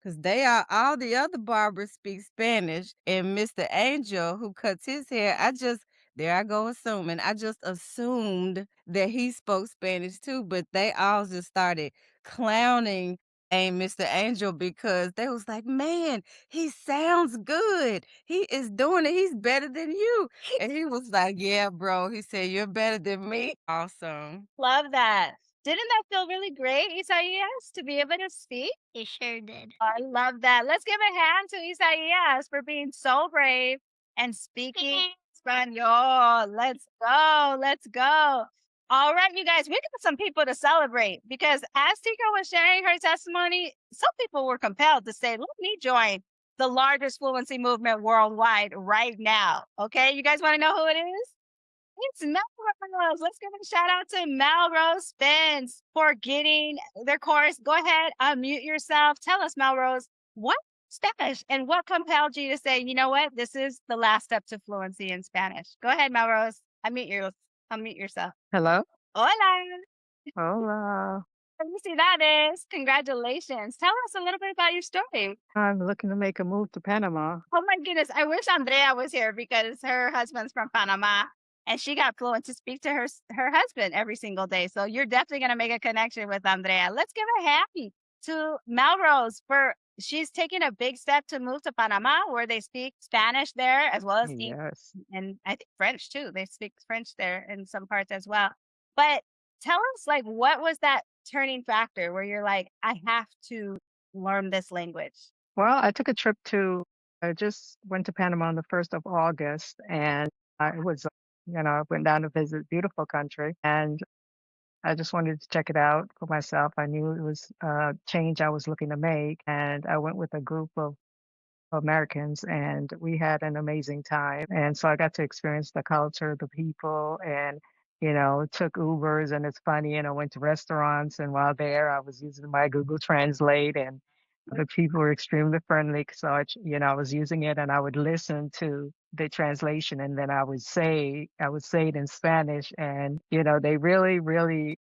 [SPEAKER 3] Because they are all the other barbers speak Spanish, and Mr. Angel, who cuts his hair, there I go assuming. I just assumed that he spoke Spanish too, but they all just started clowning Mr. Angel because they was like, man, he sounds good. He is doing it. He's better than you. And he was like, yeah, bro. He said, you're better than me. Awesome.
[SPEAKER 1] Love that. Didn't that feel really great, Isaias, to be able to speak?
[SPEAKER 4] It sure did.
[SPEAKER 1] I love that. Let's give a hand to Isaias for being so brave and speaking Espanol. Let's go. Let's go. All right, you guys, we got some people to celebrate because as Tika was sharing her testimony, some people were compelled to say, let me join the largest fluency movement worldwide right now. Okay, you guys want to know who it is? It's Melrose. Let's give a shout out to Melrose Spence for getting their course. Go ahead, unmute yourself. Tell us, Melrose, what Spanish and what compelled you to say, you know what, this is the last step to fluency in Spanish. Go ahead, Melrose. Unmute yourself.
[SPEAKER 2] Hello?
[SPEAKER 1] Hola.
[SPEAKER 2] Hola.
[SPEAKER 1] Felicidades. Congratulations. Tell us a little bit about your story.
[SPEAKER 2] I'm looking to make a move to Panama.
[SPEAKER 1] Oh my goodness. I wish Andrea was here because her husband's from Panama and she got fluent to speak to her husband every single day. So you're definitely going to make a connection with Andrea. Let's give a happy to Melrose for she's taking a big step to move to Panama where they speak Spanish there as well as English
[SPEAKER 2] Yes.
[SPEAKER 1] and I think French too. They speak French there in some parts as well. But tell us, like, what was that turning factor where you're like, I have to learn this language?
[SPEAKER 2] Well, I just went to Panama on the 1st of August, and I went down to visit beautiful country, and I just wanted to check it out for myself. I knew it was a change I was looking to make, and I went with a group of Americans, and we had an amazing time. And so I got to experience the culture, the people, and took Ubers. And it's funny, went to restaurants, and while there, I was using my Google Translate, and the people were extremely friendly. So I was using it, and I would listen to the translation, and then I would say it in Spanish, and they really, really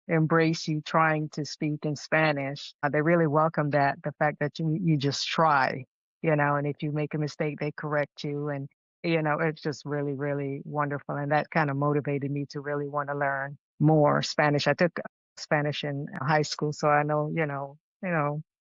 [SPEAKER 2] embrace you trying to speak in Spanish. They really welcome the fact that you just try, and if you make a mistake, they correct you. And, it's just really, really wonderful. And that kind of motivated me to really want to learn more Spanish. I took Spanish in high school, so I know,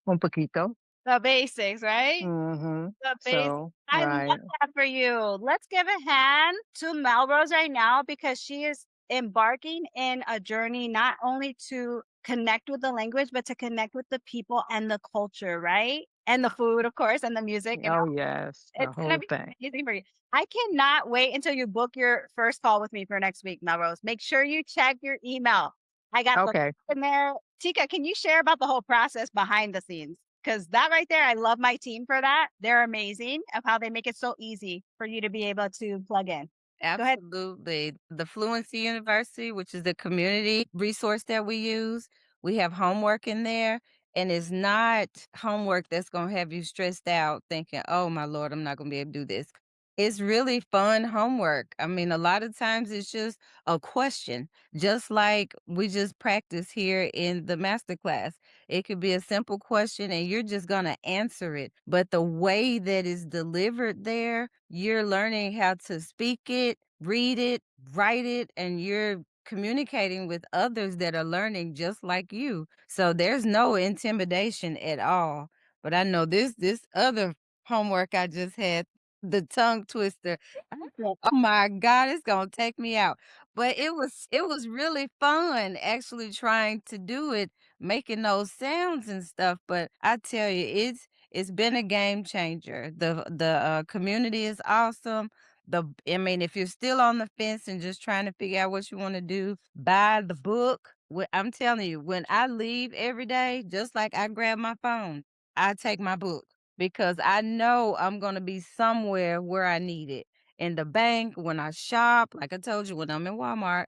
[SPEAKER 2] un poquito.
[SPEAKER 1] The basics, right?
[SPEAKER 2] Mm-hmm.
[SPEAKER 1] The basics.
[SPEAKER 2] So,
[SPEAKER 1] I
[SPEAKER 2] right.
[SPEAKER 1] love that for you. Let's give a hand to Melrose right now because she is embarking in a journey not only to connect with the language, but to connect with the people and the culture, right? And the food, of course, and the music. And
[SPEAKER 2] Oh, yes, the
[SPEAKER 1] it's going to
[SPEAKER 2] whole
[SPEAKER 1] be
[SPEAKER 2] thing.
[SPEAKER 1] amazing for you. I cannot wait until you book your first call with me for next week, Melrose. Make sure you check your email. I got the
[SPEAKER 2] Okay.
[SPEAKER 1] link in there. Tika, can you share about the whole process behind the scenes? Because that right there, I love my team for that. They're amazing of how they make it so easy for you to be able to plug in. Go ahead.
[SPEAKER 3] Absolutely. The Fluency University, which is the community resource that we use, we have homework in there. And it's not homework that's going to have you stressed out thinking, oh, my Lord, I'm not going to be able to do this. It's really fun homework. I mean, a lot of times it's just a question, just like we just practice here in the master class. It could be a simple question and you're just going to answer it. But the way that it's delivered there, you're learning how to speak it, read it, write it, and you're communicating with others that are learning just like you. So there's no intimidation at all. But I know this other homework I just had, the tongue twister. I said, "Oh my god, it's gonna take me out." But it was really fun actually trying to do it, making those sounds and stuff, but I tell you, it's been a game changer. The community is awesome. I mean, if you're still on the fence and just trying to figure out what you wanna do, buy the book. I'm telling you, when I leave every day, just like I grab my phone, I take my book because I know I'm gonna be somewhere where I need it. In the bank, when I shop, like I told you, when I'm in Walmart,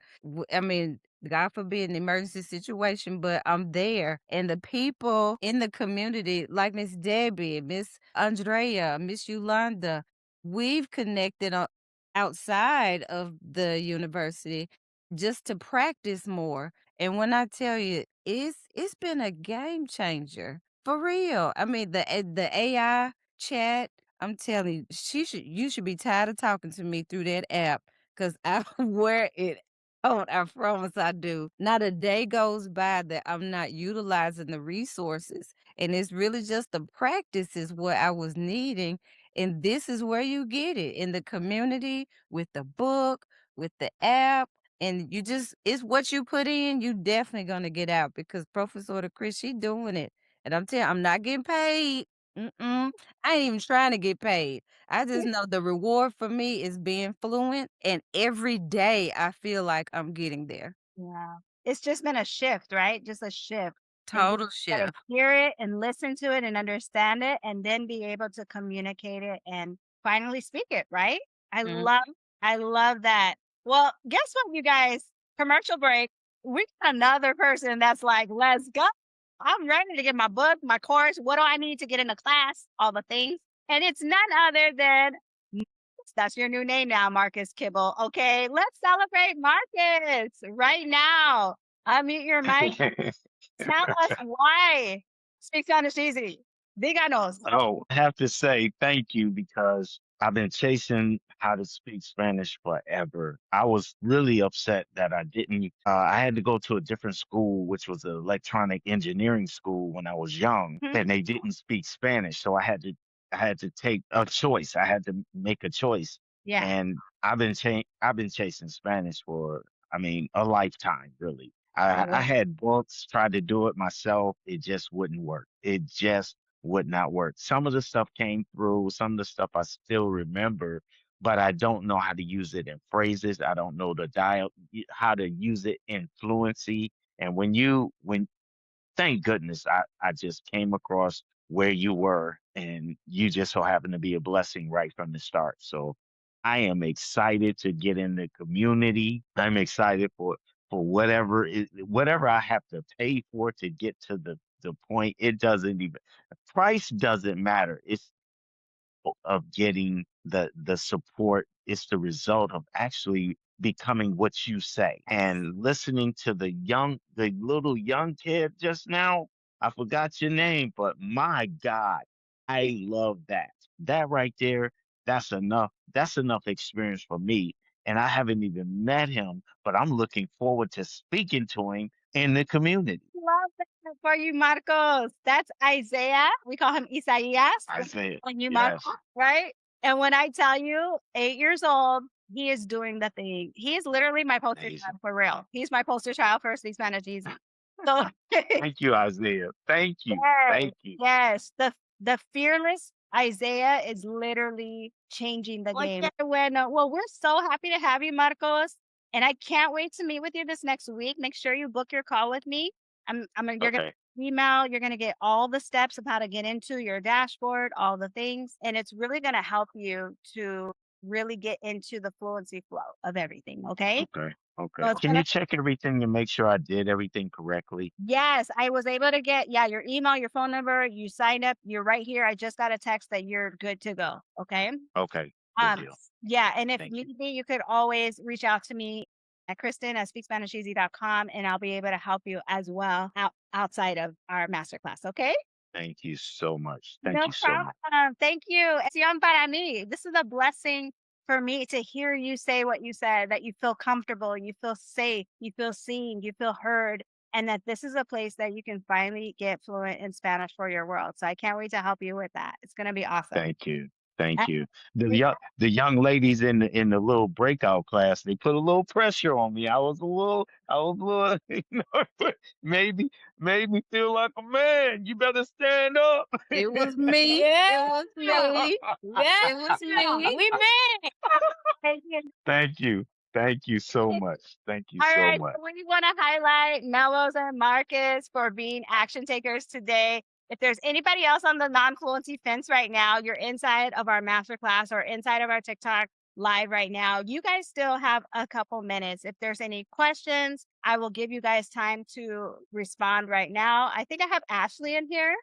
[SPEAKER 3] I mean, God forbid an emergency situation, but I'm there. And the people in the community, like Miss Debbie, Miss Andrea, Miss Yolanda, we've connected outside of the university just to practice more. And when I tell you, it's been a game changer. For real. I mean, the AI chat, I'm telling you, you should be tired of talking to me through that app because I wear it out. I promise I do. Not a day goes by that I'm not utilizing the resources. And it's really just the practice is what I was needing. And this is where you get it in the community with the book, with the app. And it's what you put in, you definitely gonna get out because Professor Chris, she doing it. And I'm telling I'm not getting paid. Mm-mm. I ain't even trying to get paid. I just know the reward for me is being fluent, and every day I feel like I'm getting there.
[SPEAKER 1] Yeah. It's just been a shift, right? Just a shift. And you
[SPEAKER 3] Total
[SPEAKER 1] gotta
[SPEAKER 3] shift.
[SPEAKER 1] hear it and listen to it and understand it and then be able to communicate it and finally speak it, right? I
[SPEAKER 3] Mhm.
[SPEAKER 1] love I love that. Well, guess what, you guys? Commercial break. We got another person that's like, let's go. I'm ready to get my book, my course. What do I need to get into class? All the things. And it's none other than that's your new name now, Marcus Kibble. Okay, let's celebrate Marcus right now. Unmute your mic. Tell us why. Speak Spanish easy. Díganos.
[SPEAKER 5] Oh, I have to say thank you because I've been chasing how to speak Spanish forever. I was really upset that I didn't. I had to go to a different school, which was an electronic engineering school when I was young,
[SPEAKER 1] Mhm.
[SPEAKER 5] and they didn't speak Spanish. So I had to take a choice. I had to make a choice,
[SPEAKER 1] Yeah.
[SPEAKER 5] and I've been chasing Spanish for, I mean, a lifetime, really. I
[SPEAKER 1] Yeah.
[SPEAKER 5] had books, tried to do it myself. It just wouldn't work. It just would not work. Some of the stuff came through, some of the stuff I still remember, but I don't know how to use it in phrases. I don't know how to use it in fluency. And when thank goodness I just came across where you were and you just so happened to be a blessing right from the start. So I am excited to get in the community. I'm excited for whatever I have to pay for to get to the point. It doesn't even price doesn't matter. It's of getting the support. It's the result of actually becoming what you say. And listening to the little young kid just now, I forgot your name, but my God, I love that. That right there, that's enough. That's enough experience for me. And I haven't even met him, but I'm looking forward to speaking to him in the community.
[SPEAKER 1] Love that for you, Marcos. That's Isaiah. We call him Isaías.
[SPEAKER 5] I said,
[SPEAKER 1] Calling you Marcos,
[SPEAKER 5] yes,
[SPEAKER 1] right? And when I tell you, 8 years old, he is doing the thing. He is literally my poster
[SPEAKER 5] amazing.
[SPEAKER 1] child for real. He's my poster child for Speak Spanish Easy. So
[SPEAKER 5] Thank you, Isaiah. Thank you.
[SPEAKER 1] yes,
[SPEAKER 5] Thank you.
[SPEAKER 1] yes. The fearless Isaiah is literally changing the game. Well, we're so happy to have you, Marcos, and I can't wait to meet with you this next week. Make sure you book your call with me. You're gonna
[SPEAKER 5] Okay.
[SPEAKER 1] email. You're gonna get all the steps of how to get into your dashboard, all the things, and it's really gonna help you to really get into the fluency flow of everything. Okay,
[SPEAKER 5] Okay.
[SPEAKER 1] so
[SPEAKER 5] Okay.
[SPEAKER 1] it's
[SPEAKER 5] Can
[SPEAKER 1] gonna
[SPEAKER 5] you check everything and make sure I did everything correctly?
[SPEAKER 1] Yes, I was able to get, yeah, your email, your phone number, you signed up, you're right here. I just got a text that you're good to go. Okay.
[SPEAKER 5] Okay. Good
[SPEAKER 1] Um,
[SPEAKER 5] deal.
[SPEAKER 1] yeah, and if
[SPEAKER 5] Thank you.
[SPEAKER 1] need be, you could always reach out to me at Kristen at speakspanisheasy.com, and I'll be able to help you as well outside of our masterclass. Okay?
[SPEAKER 5] Thank you so much. Thank
[SPEAKER 1] No
[SPEAKER 5] you so much.
[SPEAKER 1] problem. Thank you. Sion para mí. This is a blessing for me to hear you say what you said, that you feel comfortable, you feel safe, you feel seen, you feel heard, and that this is a place that you can finally get fluent in Spanish for your world. So I can't wait to help you with that. It's going to be awesome.
[SPEAKER 5] Thank you.
[SPEAKER 1] Uh,
[SPEAKER 5] Thank you. The young ladies in the little breakout class, they put a little pressure on me. I was a little maybe made me feel like a man. You better stand up.
[SPEAKER 3] It was me.
[SPEAKER 4] Yeah.
[SPEAKER 3] It was me.
[SPEAKER 4] Yeah.
[SPEAKER 3] It was me.
[SPEAKER 4] We made it.
[SPEAKER 1] Thank you.
[SPEAKER 5] Thank you. Thank you so much. Thank you
[SPEAKER 1] All
[SPEAKER 5] so
[SPEAKER 1] right,
[SPEAKER 5] much.
[SPEAKER 1] so we want to highlight Melrose and Marcus for being action takers today. If there's anybody else on the non-fluency fence right now, you're inside of our masterclass or inside of our TikTok live right now. You guys still have a couple minutes. If there's any questions, I will give you guys time to respond right now. I think I have Ashley in here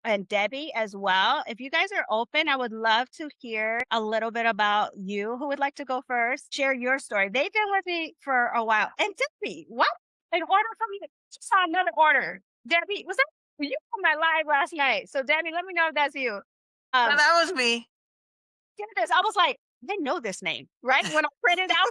[SPEAKER 1] and Debbie as well. If you guys are open, I would love to hear a little bit about you. Who would like to go first? Share your story. They've been with me for a while. And Debbie, what? An order from you? Just saw another order. Debbie, was that you on my live last night? So Debbie, let me know if that's you.
[SPEAKER 6] No, that was me.
[SPEAKER 1] Get this. I was like, they know this name, right? When I printed out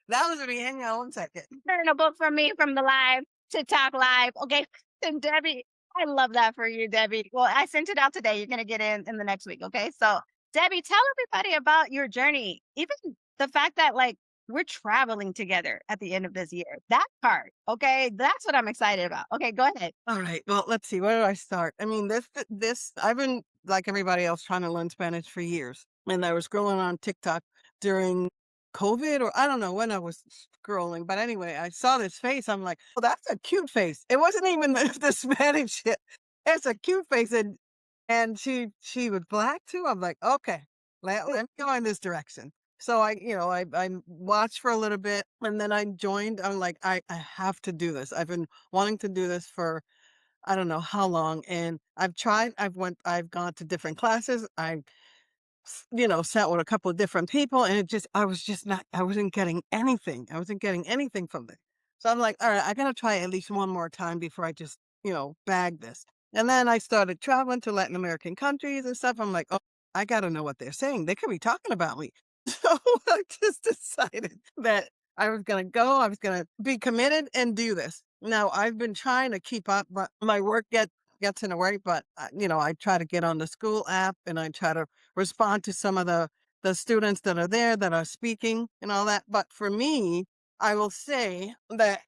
[SPEAKER 6] That was me. Hang on 1 second.
[SPEAKER 1] a book from me from the live TikTok live. Okay. And Debbie, I love that for you, Debbie. Well, I sent it out today. You're going to get in the next week. Okay. So, Debbie, tell everybody about your journey. Even the fact that, like, we're traveling together at the end of this year. That part. Okay. That's what I'm excited about. Okay. Go ahead.
[SPEAKER 6] All right. Well, let's see. Where do I start? I mean, I've been like everybody else trying to learn Spanish for years. And I was scrolling on TikTok during COVID, or I don't know when I was scrolling. But anyway, I saw this face. I'm like, oh, that's a cute face. It wasn't even the Spanish shit. It's a cute face. And she was black too. I'm like, okay, let me go in this direction. So I watched for a little bit and then I joined. I'm like, I have to do this. I've been wanting to do this for I don't know how long. And I've tried, I've gone to different classes. Sat with a couple of different people and I wasn't getting anything. I wasn't getting anything from it. So I'm like, all right, I got to try at least one more time before I just, bag this. And then I started traveling to Latin American countries and stuff. I'm like, oh, I got to know what they're saying. They could be talking about me. So I just decided that I was going to go, I was going to be committed and do this. Now I've been trying to keep up, but my work gets in the way, but I try to get on the school app and I try to respond to some of the students that are there that are speaking and all that. But for me, I will say that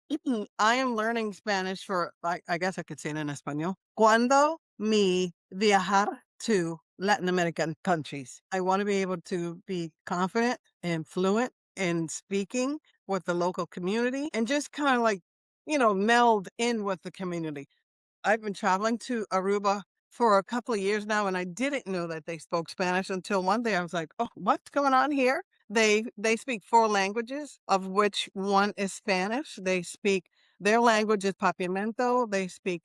[SPEAKER 6] I am learning Spanish for, I guess I could say it in español. Cuando mi viajar to Latin American countries. I want to be able to be confident and fluent in speaking with the local community and just kind of like, meld in with the community. I've been traveling to Aruba for a couple of years now, and I didn't know that they spoke Spanish until one day I was like, "Oh, what's going on here?" They speak 4 languages, of which one is Spanish. Their language is Papiamento. They speak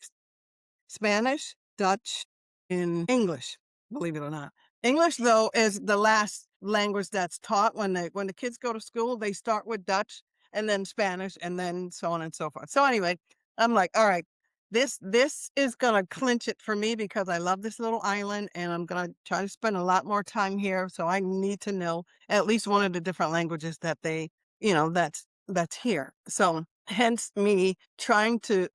[SPEAKER 6] Spanish, Dutch, and English, believe it or not. English, though, is the last language that's taught when the kids go to school. They start with Dutch and then Spanish and then so on and so forth. So anyway, I'm like, all right, this is gonna clinch it for me because I love this little island and I'm gonna try to spend a lot more time here. So I need to know at least one of the different languages that that's here. So hence me trying to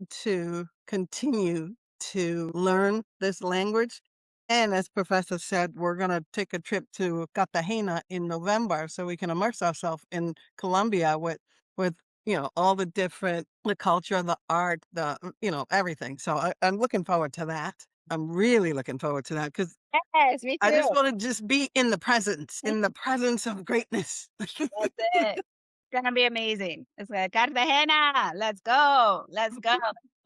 [SPEAKER 6] continue to learn this language. And as Professor said, we're going to take a trip to Cartagena in November so we can immerse ourselves in Colombia with all the culture, the art, everything. So I'm looking forward to that. I'm really looking forward to that because
[SPEAKER 1] Yes, me
[SPEAKER 6] I just
[SPEAKER 1] too.
[SPEAKER 6] want to just be in the presence of greatness.
[SPEAKER 1] That's it. It's gonna be amazing. It's like Cartagena. Let's go. Let's go.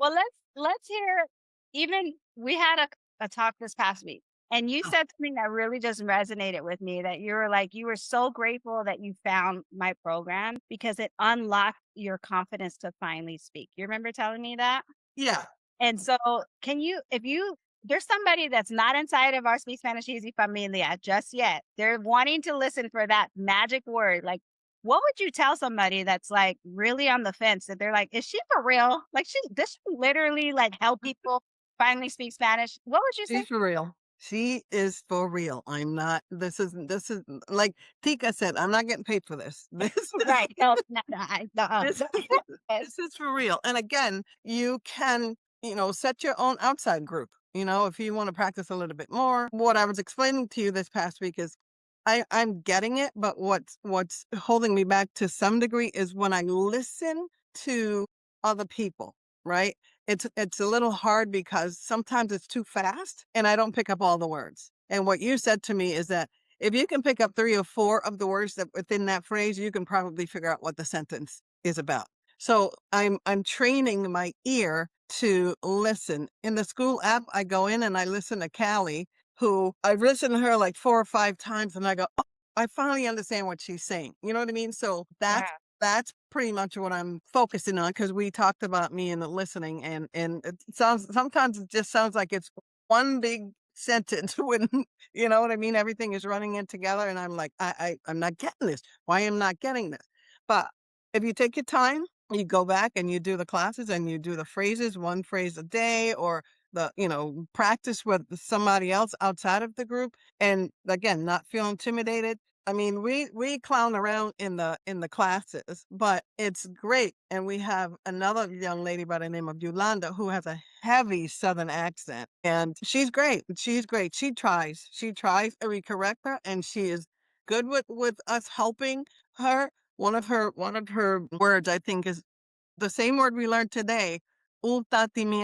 [SPEAKER 1] Well, let's hear. Even we had a talk this past week, and you said something that really just resonated with me. That you were so grateful that you found my program because it unlocked your confidence to finally speak. You remember telling me that?
[SPEAKER 6] Yeah.
[SPEAKER 1] And so, can you, if you there's somebody that's not inside of our Speak Spanish Easy familia just yet. They're wanting to listen for that magic word. Like, what would you tell somebody that's like really on the fence that they're like, is she for real? Like, this she literally like help people finally speak Spanish? What would you say?
[SPEAKER 6] She's for real. She is for real. I'm not. This is like Tika said. I'm not getting paid for this.
[SPEAKER 1] Right. No, no,
[SPEAKER 6] This
[SPEAKER 1] Yes.
[SPEAKER 6] this is for real. And again, you can, set your own outside group. If you want to practice a little bit more. What I was explaining to you this past week is I'm getting it, but what's holding me back to some degree is when I listen to other people, right? It's a little hard because sometimes it's too fast and I don't pick up all the words. And what you said to me is that if you can pick up 3 or 4 of the words that within that phrase, you can probably figure out what the sentence is about. So I'm training my ear to listen. In the school app, I go in and I listen to Callie, who I've listened to her like 4 or 5 times, and I go, oh, I finally understand what she's saying. You know what I mean? So
[SPEAKER 1] Yeah.
[SPEAKER 6] that's pretty much what I'm focusing on because we talked about me and the listening, and it sounds sometimes it just sounds like it's one big sentence when you know what I mean. Everything is running in together, and I'm like, I'm not getting this. Why am I not getting this? But if you take your time, you go back and you do the classes and you do the phrases, one phrase a day, or practice with somebody else outside of the group. And again, not feel intimidated. I mean, we clown around in the classes, but it's great. And we have another young lady by the name of Yolanda who has a heavy Southern accent, and she's great. She's great. She tries, and we correct her, and she is good with us helping her. One of her words, I think, is the same word we learned today, memente.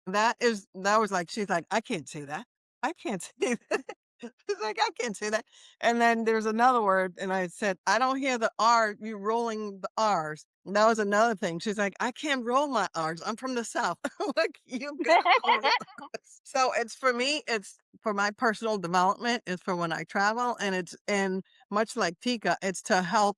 [SPEAKER 6] That was like, she's like, I can't say that. I can't say that. She's like, I can't say that. And then there's another word, and I said, I don't hear the R, you rolling the R's. And that was another thing. She's like, I can't roll my R's. I'm from the South. I'm like, you got roll your R's. So it's for me, it's for my personal development, it's for when I travel, and much like Tika, it's to help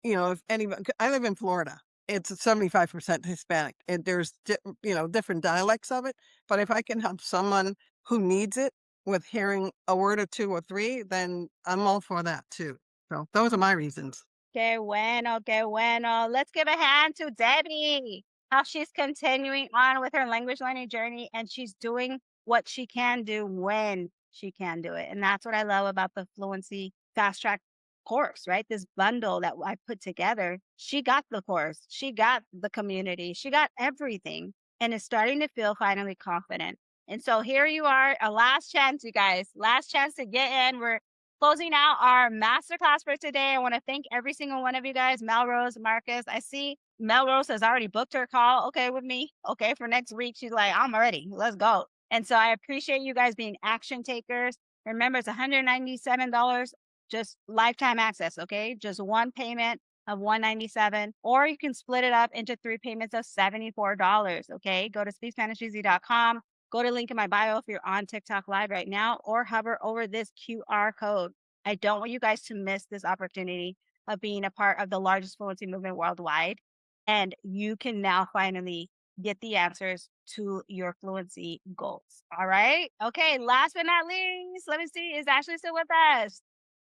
[SPEAKER 6] if anybody, I live in Florida. It's 75% Hispanic, and there's different dialects of it. But if I can help someone who needs it with hearing a word or 2 or 3, then I'm all for that too. So those are my reasons.
[SPEAKER 1] Qué bueno, qué bueno. Let's give a hand to Debbie, how she's continuing on with her language learning journey and she's doing what she can do when she can do it. And that's what I love about the Fluency Fast Track course, right? This bundle that I put together. She got the course, she got the community, she got everything and is starting to feel finally confident. And so here you are, a last chance, you guys, last chance to get in. We're closing out our masterclass for today. I want to thank every single one of you guys. Melrose, Marcus. I see Melrose has already booked her call. Okay, with me. Okay, for next week. She's like, I'm ready. Let's go. And so I appreciate you guys being action takers. Remember, it's $197, just lifetime access. Okay, just one payment of $197, or you can split it up into 3 payments of $74. Okay, go to speakspanisheasy.com. Go to link in my bio if you're on TikTok live right now, or hover over this QR code. I don't want you guys to miss this opportunity of being a part of the largest fluency movement worldwide. And you can now finally get the answers to your fluency goals. All right. Okay. Last but not least, let me see. Is Ashley still with us?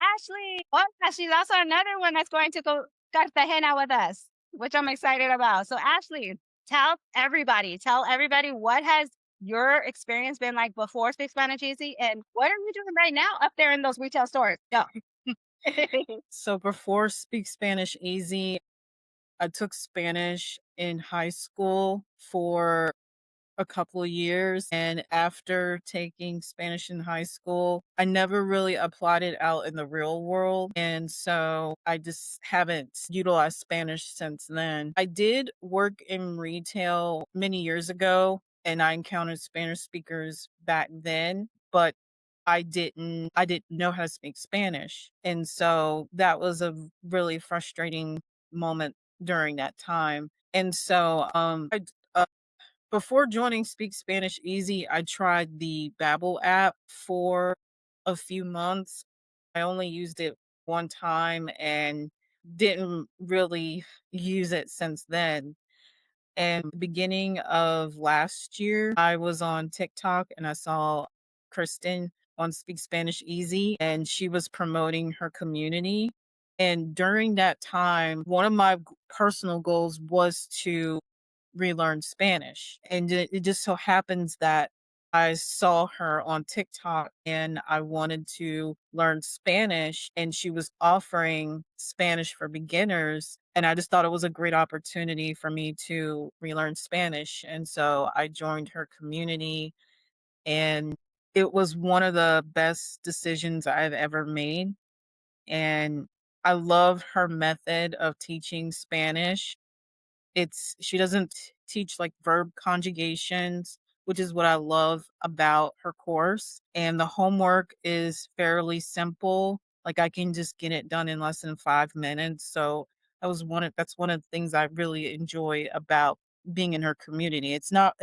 [SPEAKER 1] Ashley. Oh, she's also another one that's going to go Cartagena with us, which I'm excited about. So, Ashley, tell everybody what has your experience been like before Speak Spanish Easy, and what are you doing right now up there in those retail stores? Go.
[SPEAKER 7] So before Speak Spanish Easy, I took Spanish in high school for a couple of years. And after taking Spanish in high school, I never really applied it out in the real world. And so I just haven't utilized Spanish since then. I did work in retail many years ago and I encountered Spanish speakers back then, but I didn't know how to speak Spanish. And so that was a really frustrating moment during that time. And so before joining Speak Spanish Easy, I tried the Babbel app for a few months. I only used it one time and didn't really use it since then. And beginning of last year, I was on TikTok and I saw Kristen on Speak Spanish Easy, and she was promoting her community. And during that time, one of my personal goals was to relearn Spanish. And it just so happens that I saw her on TikTok and I wanted to learn Spanish, and she was offering Spanish for beginners. And I just thought it was a great opportunity for me to relearn Spanish. And so I joined her community, and it was one of the best decisions I've ever made. And I love her method of teaching Spanish. She doesn't teach like verb conjugations, which is what I love about her course. And the homework is fairly simple. Like I can just get it done in less than 5 minutes. So that's one of the things I really enjoy about being in her community. It's not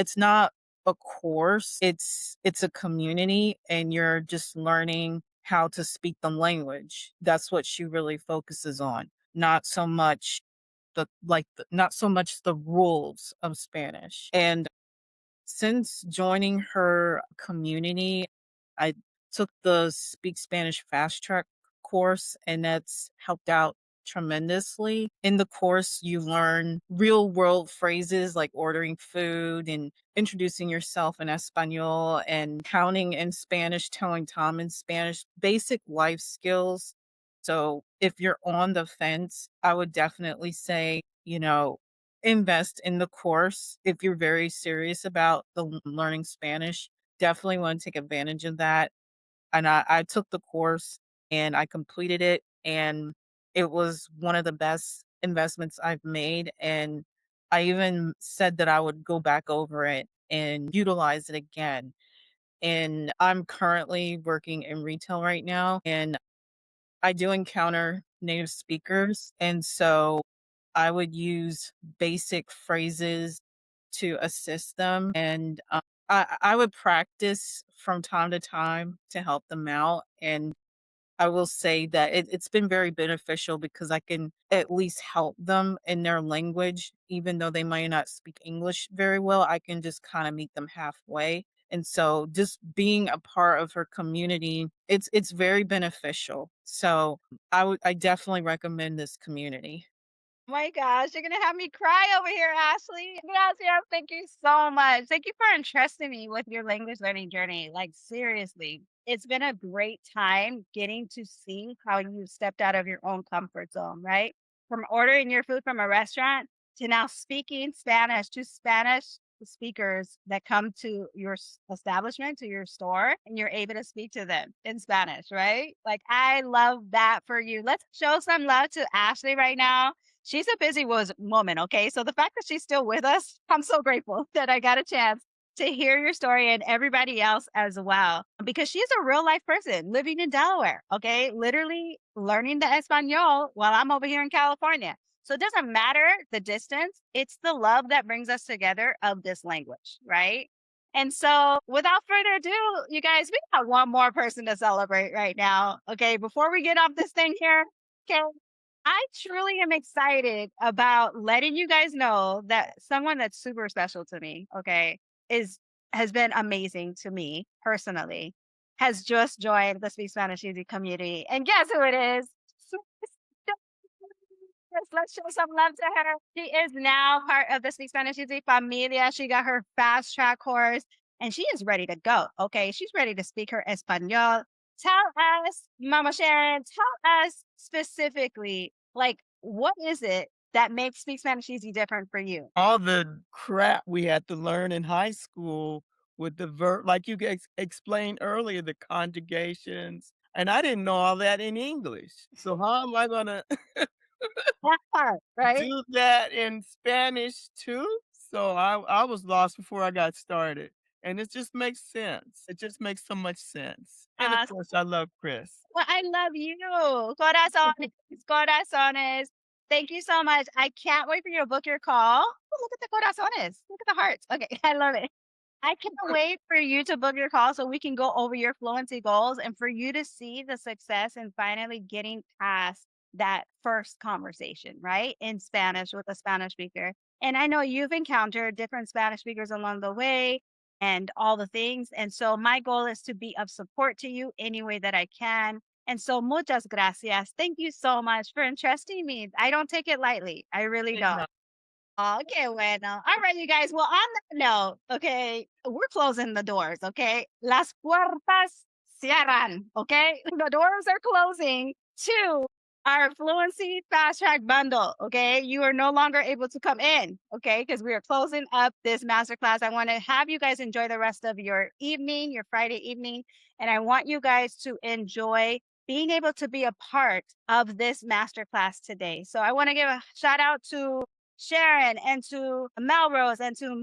[SPEAKER 7] a course. It's a community, and you're just learning how to speak the language. That's what she really focuses on. Not so much not so much the rules of Spanish. And since joining her community, I took the Speak Spanish Fast Track course, and that's helped out tremendously. In the course, you learn real world phrases like ordering food and introducing yourself in Espanol and counting in Spanish, telling time in Spanish, basic life skills. So if you're on the fence, I would definitely say, invest in the course. If you're very serious about learning Spanish, definitely want to take advantage of that. And I took the course and I completed it, and it was one of the best investments I've made. And I even said that I would go back over it and utilize it again. And I'm currently working in retail right now, and I do encounter native speakers. And so I would use basic phrases to assist them. And I would practice from time to time to help them out. And I will say that it's been very beneficial because I can at least help them in their language, even though they might not speak English very well. I can just kind of meet them halfway. And so just being a part of her community, it's very beneficial. So I definitely recommend this community.
[SPEAKER 1] My gosh, you're gonna have me cry over here, Ashley. Gracias. Thank you so much. Thank you for entrusting me with your language learning journey. Like, seriously, it's been a great time getting to see how you stepped out of your own comfort zone, right? From ordering your food from a restaurant to now speaking Spanish to Spanish speakers that come to your establishment, to your store, and you're able to speak to them in Spanish, right? Like, I love that for you. Let's show some love to Ashley right now. She's a busy woman, okay? So the fact that she's still with us, I'm so grateful that I got a chance to hear your story, and everybody else as well, because she's a real life person living in Delaware, okay? Literally learning the Espanol while I'm over here in California. So it doesn't matter the distance, it's the love that brings us together of this language, right? And so without further ado, you guys, we got one more person to celebrate right now, okay? Before we get off this thing here, okay? I truly am excited about letting you guys know that someone that's super special to me, okay, is has been amazing to me personally, has just joined the Speak Spanish Easy community. And guess who it is? Yes, let's show some love to her. She is now part of the Speak Spanish Easy familia. She got her fast track course and she is ready to go. Okay. She's ready to speak her Espanol. Tell us, Mama Sharon, tell us specifically, like, what is it that makes Speak Spanish Easy different for you?
[SPEAKER 8] All the crap we had to learn in high school with the verb, like you explained earlier, the conjugations, and I didn't know all that in English. So how am I gonna
[SPEAKER 1] That part, right?
[SPEAKER 8] do that in Spanish too? So I was lost before I got started, and it just makes sense. It just makes so much sense. And of
[SPEAKER 1] Uh,
[SPEAKER 8] course, I love Chris.
[SPEAKER 1] well, I love you. Corazones, corazones. Thank you so much. I can't wait for you to book your call. Oh, look at the corazones. Look at the hearts. Okay, I love it. I can't wait for you to book your call so we can go over your fluency goals and for you to see the success in finally getting past that first conversation, right? In Spanish with a Spanish speaker. And I know you've encountered different Spanish speakers along the way and all the things. And so my goal is to be of support to you any way that I can. And so muchas gracias. Thank you so much for entrusting me. I don't take it lightly. I really don't. Okay, bueno. All right, you guys. Well, on that note, okay, we're closing the doors, okay? Las puertas cierran, okay? The doors are closing to our Fluency Fast Track bundle, okay? You are no longer able to come in, okay? Because we are closing up this masterclass. I want to have you guys enjoy the rest of your evening, your Friday evening, and I want you guys to enjoy being able to be a part of this masterclass today. So I want to give a shout out to Sharon and to Melrose and to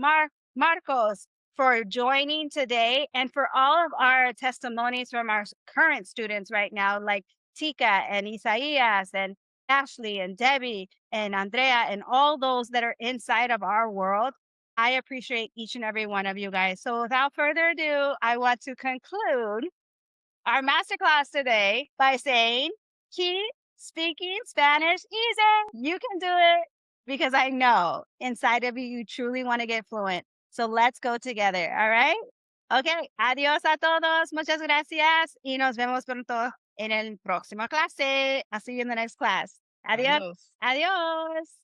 [SPEAKER 1] Marcos for joining today and for all of our testimonies from our current students right now, like Tika and Isaias and Ashley and Debbie and Andrea and all those that are inside of our world. I appreciate each and every one of you guys. So without further ado, I want to conclude our masterclass today by saying, keep speaking Spanish easy. You can do it because I know inside of you, you truly want to get fluent. So let's go together. All right. Okay. Adiós a todos. Muchas gracias. Y nos vemos pronto en el próximo clase. I'll see you in the next class. Adiós.
[SPEAKER 7] Adios.
[SPEAKER 1] Adiós.